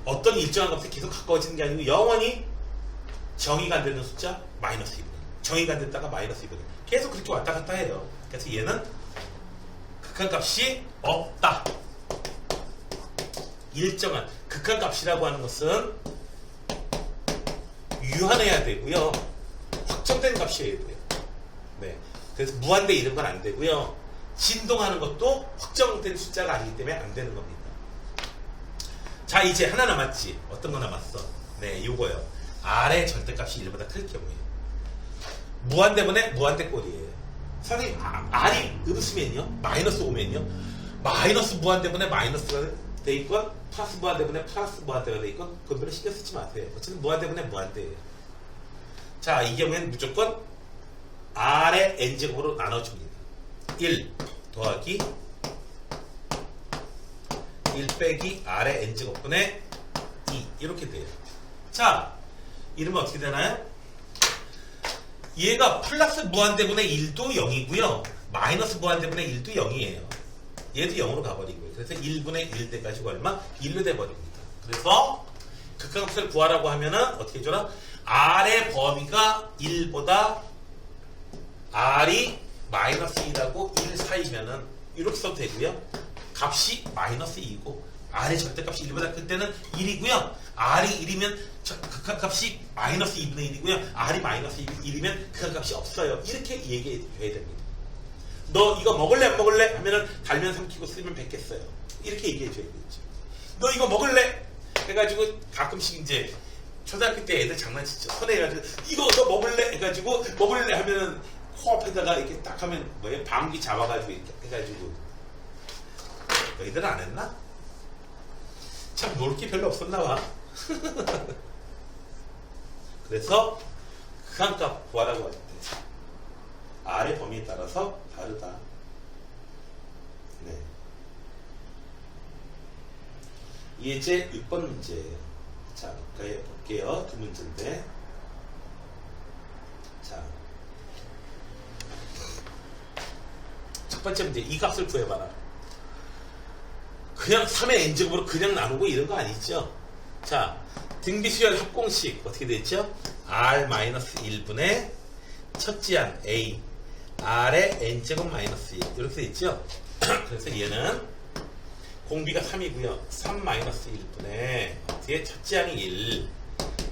어떤 일정한 값에 계속 가까워지는 게 아니고 영원히 정의가 안 되는 숫자 마이너스 2분의 1 정의가 안 됐다가 마이너스 2분의 1 계속 그렇게 왔다 갔다 해요. 그래서 얘는 극한값이 없다. 일정한 극한값이라고 하는 것은 유한해야 되고요. 확정된 값이어야 돼요. 네. 그래서 무한대 이런 건 안 되고요. 진동하는 것도 확정된 숫자가 아니기 때문에 안 되는 겁니다. 자, 이제 하나 남았지. 어떤 거 남았어? 네, 요거요. R의 절대값이 1보다 클 경우에 무한대분의 무한대꼴이에요. 선생님, R이 음수면요? 마이너스 5면요? 마이너스 무한대분의 마이너스가 돼 있건 플러스 무한대분의 플러스 무한대가 돼 있건 그건 별로 신경 쓰지 마세요. 어쨌든 무한대분의 무한대예요. 자, 이 경우에는 무조건 R의 n제곱으로 나눠줍니다. 1 더하기 1 빼기 R의 n제곱분의 2 이렇게 돼요. 자, 이러면 어떻게 되나요? 얘가 플러스 무한대분의 1도 0이고요. 마이너스 무한대분의 1도 0이에요. 얘도 0으로 가버리고요. 그래서 1분의 1 돼가지고 얼마? 1로 돼버립니다. 그래서 극한값을 구하라고 하면은 어떻게 해줘라? R의 범위가 1보다 R이 마이너스 2라고 1 사이면은 이렇게 써도 되고요. 값이 마이너스 2이고 R의 절대값이 1보다 클 때는 1이고요. R이 1이면 극한값이 마이너스 2분의 1이고요. R이 마이너스 1이면 극한값이 없어요. 이렇게 얘기해 줘야 됩니다. 너 이거 먹을래 안 먹을래? 하면은 달면 삼키고 쓰면 뱉겠어요. 이렇게 얘기해 줘야 되죠. 너 이거 먹을래? 해가지고 가끔씩 이제 초등학교 때 애들 장난치죠. 손에 해가지고 이거 너 먹을래? 해가지고 먹을래 하면은 코앞에다가 이렇게 딱 하면 뭐예요? 방귀 잡아가지고 이렇게 해가지고 너희들 안 했나? 참 놀 게 별로 없었나 봐. 그래서 극한값 구하라고 할 때 R의 범위에 따라서 다르다. 네. 예제 6번 문제예요. 자, 볼게요. 두 문제인데. 자, 첫 번째 문제, 이 값을 구해봐라. 그냥 3의 n제곱으로 그냥 나누고 이런 거 아니죠? 자, 등비수열 합공식 어떻게 됐죠? R-1분의 첫지한 A R의 n제곱 마이너스 1 이렇게 됐죠? 그래서 얘는 공비가 3이고요. 3-1분의 뒤에 첫지항이 1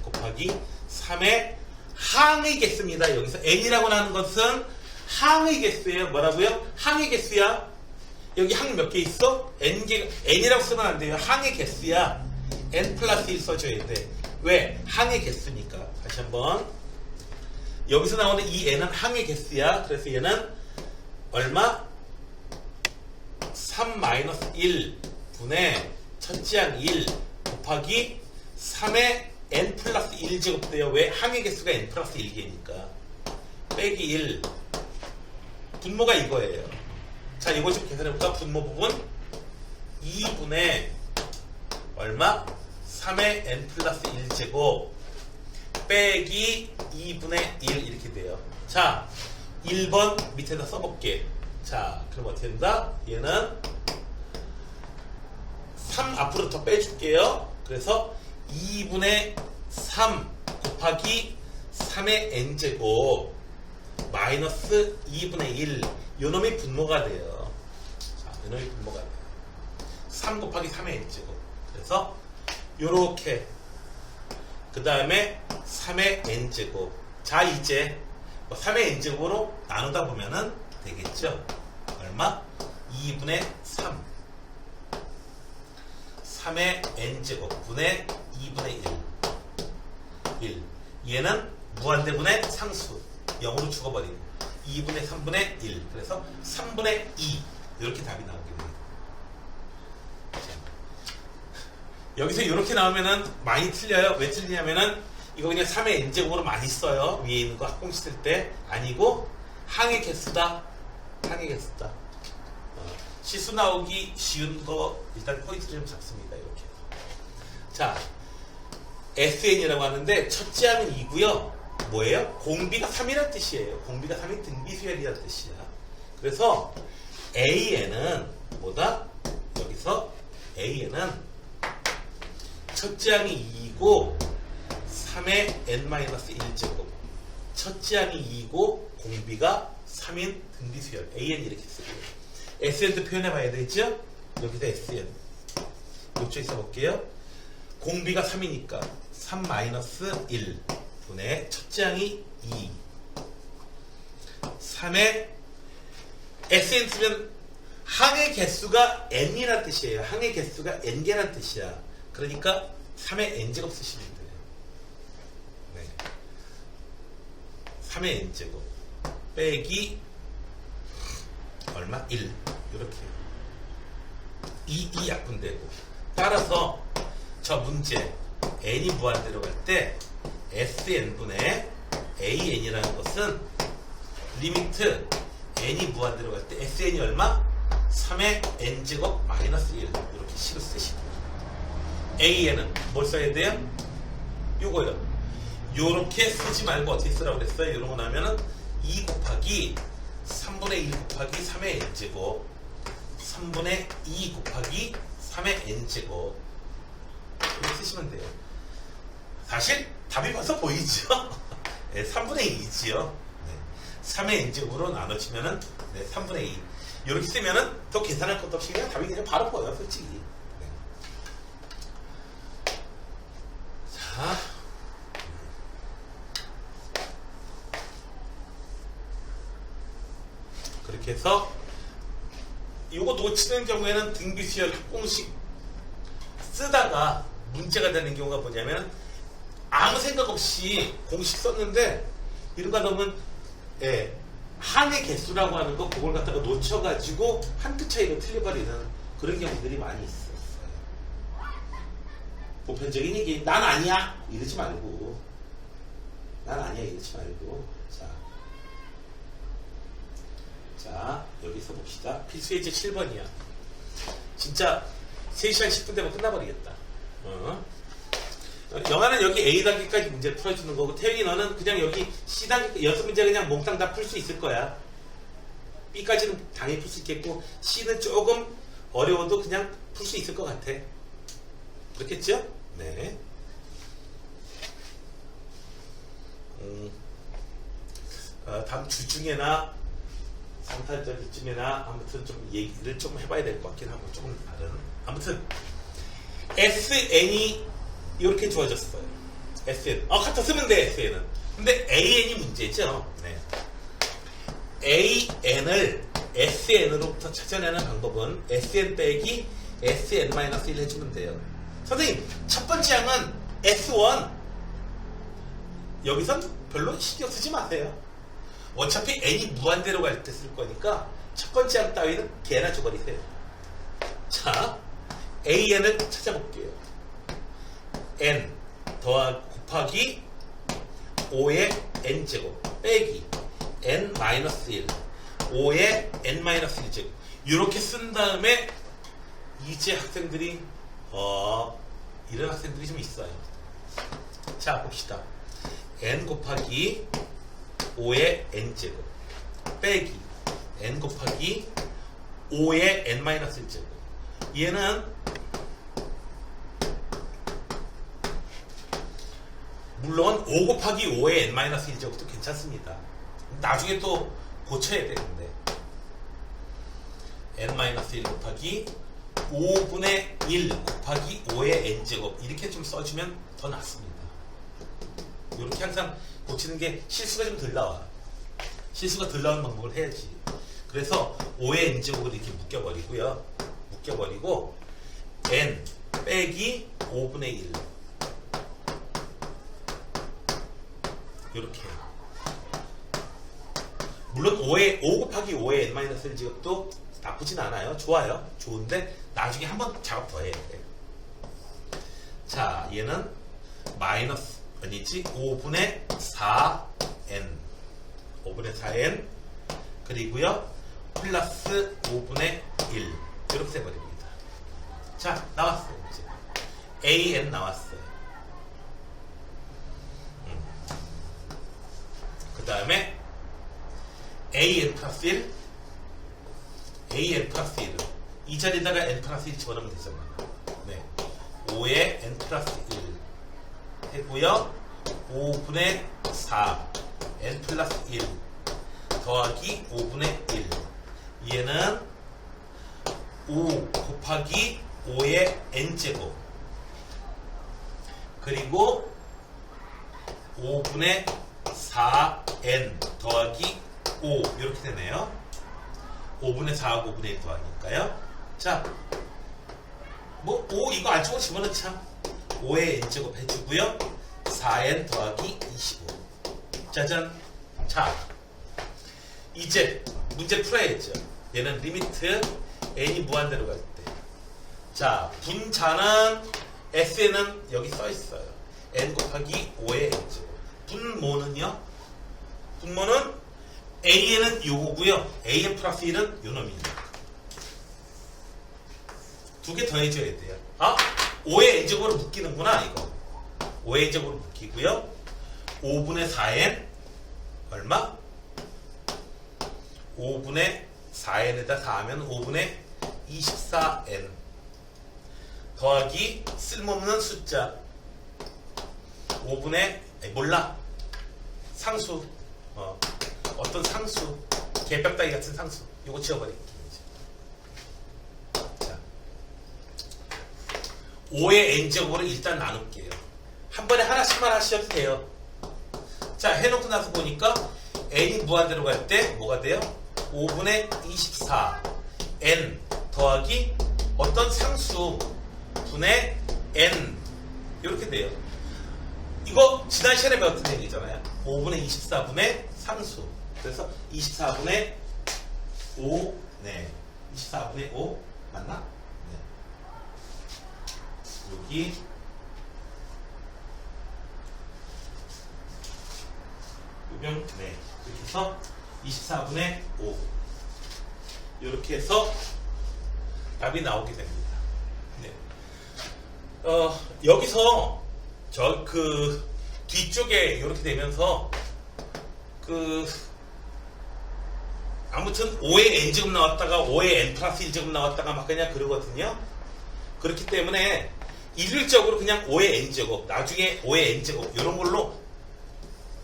곱하기 3의 항의 개수입니다. 여기서 n이라고 하는 것은 항의 개수예요. 뭐라고요? 항의 개수야. 여기 항 몇 개 있어? n이라고 쓰면 안 돼요. 항의 개수야. n 플러스 1 써줘야 돼. 왜? 항의 개수니까. 다시 한번. 여기서 나오는 이 n은 항의 개수야. 그래서 얘는 얼마? 3-1 분의 첫지항 1 곱하기 3의 n 플러스 1제곱 돼요. 왜? 항의 개수가 n 플러스 1개니까. 빼기 1 분모가 이거예요. 자, 이거 좀 계산해볼까? 분모 부분 2분의 얼마? 3의 n 플러스 1제곱 빼기 2분의 1 이렇게 돼요. 자, 1번 밑에다 써볼게. 자, 그럼 어떻게 된다? 얘는 3 앞으로 더 빼줄게요. 그래서 2분의 3 곱하기 3의 n제곱 마이너스 2분의 1 요놈이 분모가 돼요. 자, 요놈이 분모가 돼요. 3 곱하기 3의 n제곱. 그래서 요렇게 그 다음에 3의 n제곱. 자, 이제 3의 n제곱으로 나누다 보면은 되겠죠. 얼마? 2분의 3 3의 n제곱 분의 2분의 1 얘는 무한대분의 상수 0으로 죽어버리고 2분의 3분의 1 그래서 3분의 2 이렇게 답이 나오게 됩니다. 여기서 이렇게 나오면은 많이 틀려요. 왜 틀리냐면은 이거 그냥 3의 n제곱으로 많이 써요. 위에 있는 거 합공 칠 때. 아니고 항의 개수다. 항의 개수다. 시수 나오기 쉬운 거 일단 포인트를 좀 잡습니다. 이렇게. 자, SN이라고 하는데 첫째 항은 2고요. 뭐예요? 공비가 3이라는 뜻이에요. 공비가 3이 등비수열이라는 뜻이야. 그래서 AN은 뭐다? 여기서 AN은 첫째 항이 2이고 3의 n-1제곱 첫째 항이 2이고 공비가 3인 등비수열 AN 이렇게 쓰고요. SN도 표현해봐야 되죠? 여기다 SN 요쪽에 써볼게요. 공비가 3이니까 3-1 분의 첫째 항이 2 3의 SN 쓰면 항의 개수가 n이라는 뜻이에요. 항의 개수가 n개라는 뜻이야. 그러니까 3의 n제곱 쓰시면 돼요. 네. 3의 n제곱 빼기 얼마? 1 이렇게 2 약분되고 따라서 저 문제 n이 무한대로 갈 때 sn분의 an이라는 것은 리미트 n이 무한대로 갈 때 sn이 얼마? 3의 n제곱 마이너스 1 이렇게 식을 쓰시면 AN은 뭘 써야 돼요? 요거요. 요렇게 쓰지 말고 어떻게 쓰라고 그랬어요? 이런 거 나면은 2 곱하기 3분의 1 곱하기 3의 n제곱 3분의 2 곱하기 3의 n제곱 이렇게 쓰시면 돼요. 사실 답이 벌써 보이죠? 네, 3분의 2지요. 네, 3의 n제곱으로 나눠지면은 네, 3분의 2 이렇게 쓰면은 더 계산할 것도 없이 그냥 답이 그냥 바로 보여요, 솔직히. 네. 자, 그렇게 해서 이거 놓치는 경우에는 등비수열 합공식 쓰다가 문제가 되는 경우가 뭐냐면 아무 생각 없이 공식 썼는데 이런 거 보면 예, 항의 개수라고 하는 거 그걸 갖다가 놓쳐가지고 한 끗 차이로 틀려버리는 그런 경우들이 많이 있었어요. 보편적인 얘기 난 아니야 이러지 말고 난 아니야 이러지 말고 자 여기서 봅시다. 필수예제 7번이야. 진짜 3시간 10분 되면 끝나버리겠다. 영화는 여기 A단계까지 문제 풀어주는 거고 태영이 너는 그냥 여기 C단계 6문제 그냥 몽땅 다 풀 수 있을 거야. B까지는 당연히 풀 수 있겠고 C는 조금 어려워도 그냥 풀 수 있을 것 같아. 그렇겠죠? 네. 다음 주 중에나 3탄절쯤에나 아무튼 좀 얘기를 좀 해봐야 될 것 같긴 하고 조금 다른 아무튼 SN이 이렇게 주어졌어요. SN 갖다 쓰면 돼 SN은. 근데 AN이 문제죠. 네. AN을 SN으로부터 찾아내는 방법은 SN 빼기 SN-1 해주면 돼요. 선생님 첫 번째 항은 S1 여기선 별로 신경 쓰지 마세요. 어차피 n이 무한대로 갈 때 쓸 거니까 첫 번째 항 따위는 개나 줘버리세요. 자, AN을 찾아볼게요. n 곱하기 5의 n제곱 빼기 n-1 5의 n-1제곱 이렇게 쓴 다음에 이제 학생들이 이런 학생들이 좀 있어요. 자 봅시다. n 곱하기 5의 n제곱 빼기 n 곱하기 5의 n-1제곱 얘는 물론 5 곱하기 5의 n-1제곱도 괜찮습니다. 나중에 또 고쳐야 되는데 n-1 곱하기 5분의 1 곱하기 5의 n제곱 이렇게 좀 써주면 더 낫습니다. 이렇게 항상 고치는 게 실수가 좀 덜 나와. 실수가 덜 나오는 방법을 해야지. 그래서 5의 n제곱을 이렇게 묶여버리고요. 묶여버리고 n 빼기 5분의 1 이렇게. 물론 5 곱하기 5의 n-1제곱도 나쁘진 않아요. 좋아요. 좋은데 나중에 한번 작업 더 해야 돼. 자, 얘는 마이너스 아니지 5분의 4n 5분의 4n 그리고요 플러스 5분의 1 이렇게 돼버립니다. 자, 나왔어요. 이제 an 나왔어요. 그 다음에 an 플러스 1 an 플러스 1 이 자리에다가 n 플러스 1 집어넣으면 되잖아요. 네. 5에 n 플러스 1 해고요 5분의 4 n 플러스 1 더하기 5분의 1 얘는 5 곱하기 5의 n제곱 그리고 5분의 4n 더하기 5 이렇게 되네요. 5분의 4하고 5분의 1 더하니까요. 자, 뭐 5 이거 안쪽으로 집어넣자. 5의 n제곱 해주고요. 4n 더하기 25 짜잔. 자, 이제 문제 풀어야죠. 얘는 리미트 n이 무한대로 갈 때. 자, 분자는 SN은 여기 써있어요. n 곱하기 5의 n제곱. 분모는요? 분모는 AN은 요거고요. AN 플러스 1은 요 놈입니다. 두 개 더해줘야 돼요. 아? 5의 n제곱으로 묶이는구나, 이거. 5의 n제곱으로 묶이고요. 5분의 4n 얼마? 5분의 4n에다 4하면 5분의 24n 더하기 쓸모없는 숫자 5분의 몰라 상수 어떤 상수 개벽다기 같은 상수 이거 지워버릴게. 자, 5의 n제곱으로 일단 나눌게요. 한 번에 하나씩만 하셔도 돼요. 자, 해놓고 나서 보니까 n이 무한대로 갈 때 뭐가 돼요? 5분의 24 n 더하기 어떤 상수 분의 n 이렇게 돼요. 이거 지난 시간에 배웠던 얘기잖아요. 5분의 24분의 상수. 그래서 24분의 5 네 24분의 5 맞나? 네. 여기 요명 네 이렇게 해서 24분의 5 이렇게 해서 답이 나오게 됩니다. 네. 여기서 저 그 뒤쪽에 이렇게 되면서 그 아무튼 5의 n제곱 나왔다가 5의 n 플러스 1제곱 나왔다가 막 그냥 그러거든요. 그렇기 때문에 일률적으로 그냥 5의 n제곱 나중에 5의 n제곱 이런 걸로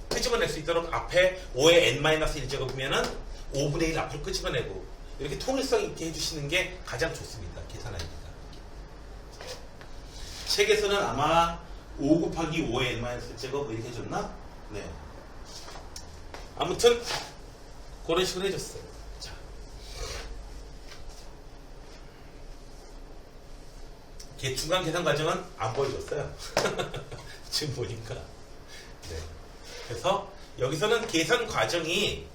끄집어낼 수 있도록 앞에 5의 n-1제곱이면은 5분의 1 앞으로 끄집어내고 이렇게 통일성 있게 해주시는 게 가장 좋습니다. 계산하기가. 책에서는 아마 5 곱하기 5의 n-1제곱 이렇게 해줬나? 네. 아무튼 그런 식으로 해줬어요. 자. 중간 계산 과정은 안 보여줬어요. 지금 보니까. 네. 그래서 여기서는 계산 과정이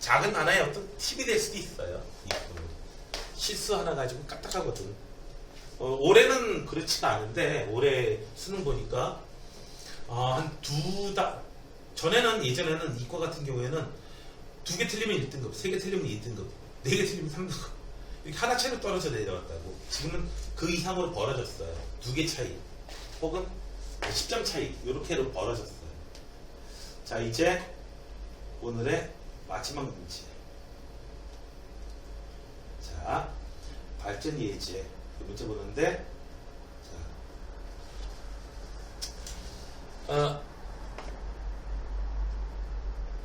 작은 하나의 어떤 팁이 될 수도 있어요. 실수 하나 가지고 까딱하거든. 올해는 그렇지가 않은데 올해 수능 보니까 한 예전에는 이과 같은 경우에는 2개 틀리면 1등급, 3개 틀리면 2등급, 4개 틀리면 3등급. 이렇게 하나 차이로 떨어져 내려왔다고. 지금은 그 이상으로 벌어졌어요. 2개 차이. 혹은 10점 차이. 이렇게로 벌어졌어요. 자, 이제 오늘의 마지막 문제. 자, 발전 예제. 이 문제 보는데, 자,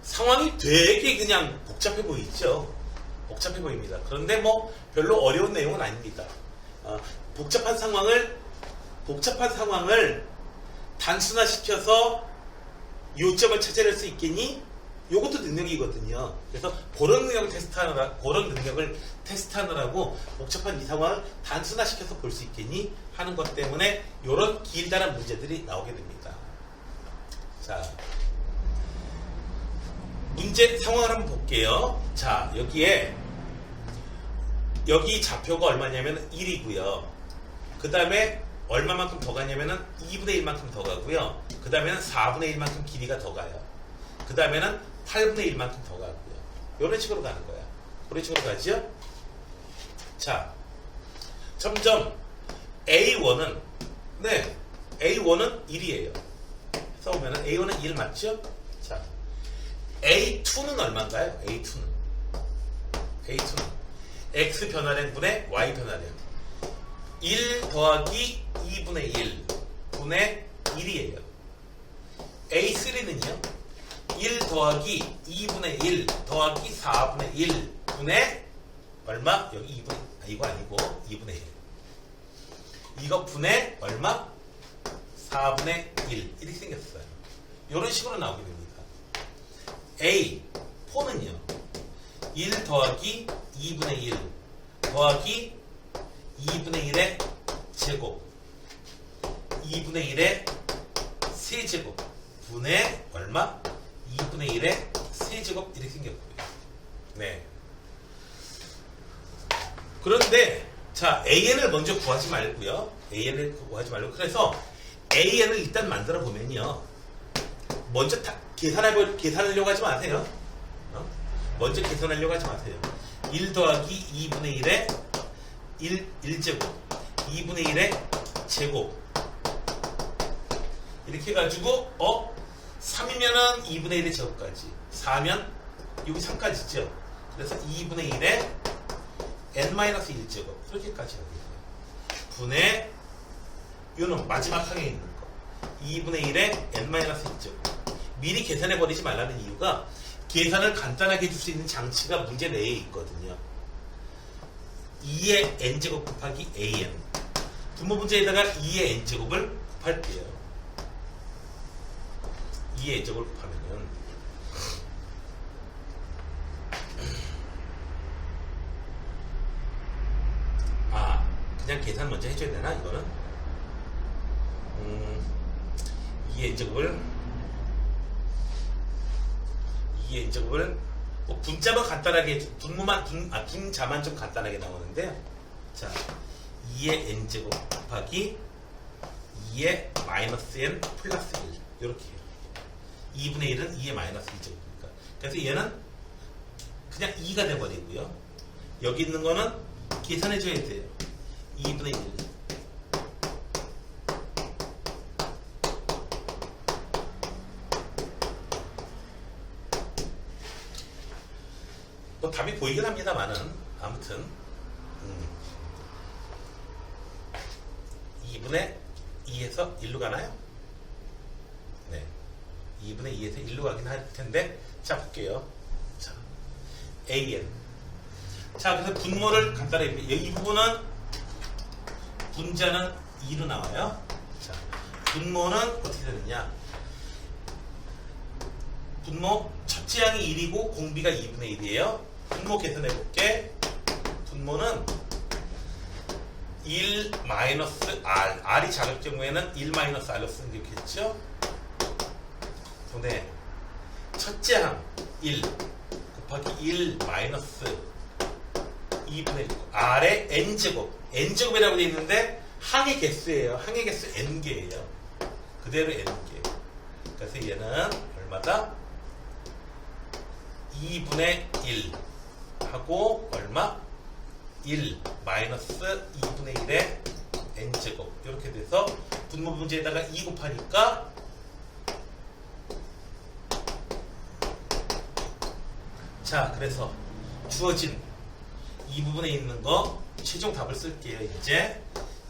상황이 되게 그냥 복잡해 보이죠? 복잡해 보입니다. 그런데 뭐 별로 어려운 내용은 아닙니다. 복잡한 상황을 단순화시켜서 요점을 찾아낼 수 있겠니? 요것도 능력이거든요. 그래서 그런 능력을 테스트하느라고 복잡한 이 상황을 단순화시켜서 볼 수 있겠니? 하는 것 때문에 이런 길다란 문제들이 나오게 됩니다. 자, 문제 상황을 한번 볼게요. 자, 여기 좌표가 얼마냐면 1이고요. 그 다음에 얼마만큼 더 가냐면은 2분의 1만큼 더 가고요. 그 다음에는 4분의 1만큼 길이가 더 가요. 그 다음에는 8분의 1만큼 더 가고요. 이런 식으로 가는 거야. 그런 식으로 가죠? 자, 점점 A1은 1이에요. 써보면은 A1은 1 맞죠? 자, A2는 얼마인가요? A2는 X 변화량 분의 Y 변화량 1 더하기 2분의 1 분의 1이에요. A3는요 1 더하기 2분의 1 더하기 4분의 1 분의 얼마? 여기 2분의 이거 아니고 2분의 1 이거 분의 얼마? 4분의 1 이렇게 생겼어요. 이런 식으로 나오게 됩니다. A4는요 1 더하기 2분의 1 더하기 2분의 1의 제곱 2분의 1의 세제곱 분의 얼마? 2분의 1의 세제곱 이렇게 생겼고요. 네. 그런데 자, AN을 먼저 구하지 말고요. 그래서 AN을 일단 만들어 보면요. 먼저 계산하려고 하지 마세요. 먼저 계산하려고 하지 마세요. 1 더하기 2분의 1의 1제곱 2분의 1의 제곱 이렇게 해가지고 3이면은 2분의 1의 제곱까지 4면 여기 3까지죠. 그래서 2분의 1의 n-1제곱 그렇게까지 하게 돼요. 분의 요는 마지막 항에 있는 거 2분의 1의 n-1제곱 미리 계산해버리지 말라는 이유가 계산을 간단하게 해줄 수 있는 장치가 문제 내에 있거든요. 2의 n제곱 곱하기 an 분모 문제에다가 2의 n제곱을 곱할게요. 2의 n제곱을 곱하면은 그냥 계산 먼저 해줘야 되나 이거는? 2의 n제곱을 뭐 분자만 간단하게 분자만 좀 간단하게 나오는데요. 자, 2의 n제곱 곱하기 2의 마이너스 n 플러스 1 이렇게 해요. 2분의 1은 2의 마이너스 1제곱이니까 그래서 얘는 그냥 2가 돼버리고요. 여기 있는 거는 계산해줘야 돼요. 2분의 1 뭐 답이 보이긴 합니다만은 아무튼 2분의 2에서 1로 가나요? 네, 2분의 2에서 1로 가긴 할 텐데 자 볼게요. 자, AN 자 그래서 분모를 간단하게 이 부분은 분자는 2로 나와요. 자, 분모는 어떻게 되느냐? 분모 첫째 항이 1이고 공비가 2분의 1이에요. 분모 계산해 볼게. 분모는 1 마이너스 R R이 작을 경우에는 1 마이너스 R로 쓰는 게 좋겠죠? 근데 첫째 항 1 곱하기 1 마이너스 2분의 1 R의 N제곱 N제곱이라고 되어 있는데 항의 개수예요. 항의 개수 N개예요. 그대로 N개. 그래서 얘는 얼마다? 2분의 1 하고 얼마? 1 마이너스 2분의 1의 n제곱 이렇게 돼서 분모 문제에다가 2 곱하니까 자 그래서 주어진 이 부분에 있는 거 최종 답을 쓸게요. 이제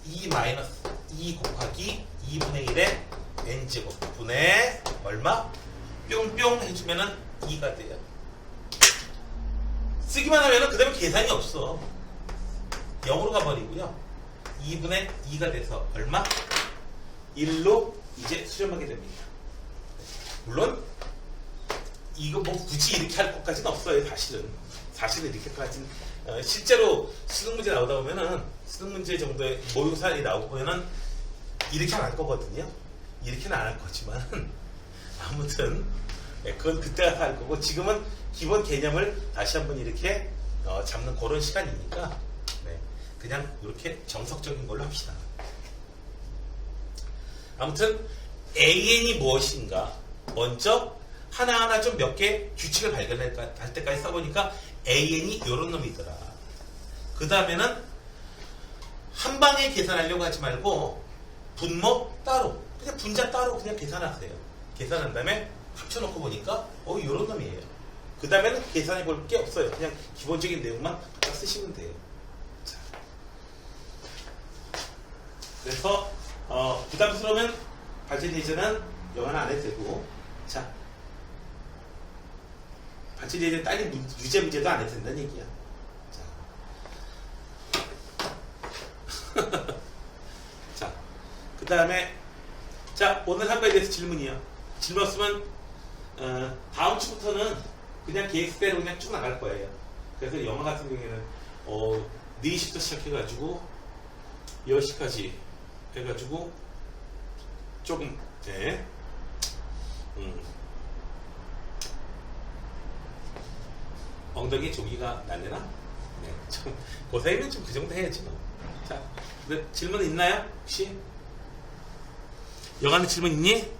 2 마이너스 2 곱하기 2분의 1의 n제곱 분의 얼마? 뿅뿅 해주면은 2가 돼요. 쓰기만 하면은 그 다음에 계산이 없어. 0으로 가버리고요. 2분의 2가 돼서 얼마? 1로 이제 수렴하게 됩니다. 물론 이거 뭐 굳이 이렇게 할 것까지는 없어요. 사실은 이렇게까지는 실제로 수능 문제 나오다 보면은 수능 문제 정도의 모의고사에 나오고 보면은 이렇게는 안 할 거거든요. 이렇게는 안 할 거지만 아무튼 그건 그때 가서 할 거고 지금은 기본 개념을 다시 한번 이렇게 잡는 그런 시간이니까 그냥 이렇게 정석적인 걸로 합시다. 아무튼 AN이 무엇인가 먼저 하나하나 좀 몇 개 규칙을 발견할 때까지 써보니까 AN이 이런 놈이더라. 그 다음에는 한 방에 계산하려고 하지 말고 분모 따로 그냥 분자 따로 그냥 계산하세요. 계산한 다음에 합쳐놓고 보니까 이런 놈이에요. 그 다음에는 계산해 볼 게 없어요. 그냥 기본적인 내용만 딱 쓰시면 돼요. 자. 그래서 부담스러우면 발전 예제는 영어는 안 해도 되고 자 발전 예제 딸린 유제 문제도 안 해도 된다는 얘기야. 자, 그 다음에 자 오늘 한 거에 대해서 질문이요. 질문 없으면 다음 주부터는 그냥 계획대로 그냥 쭉 나갈 거예요. 그래서 영어 같은 경우에는 4시부터 시작해가지고 10시까지 해가지고 조금 엉덩이 조기가 날래나? 네, 좀 고사이면 좀 그 정도 해야지 뭐. 자, 질문 있나요? 혹시? 영화는 질문 있니?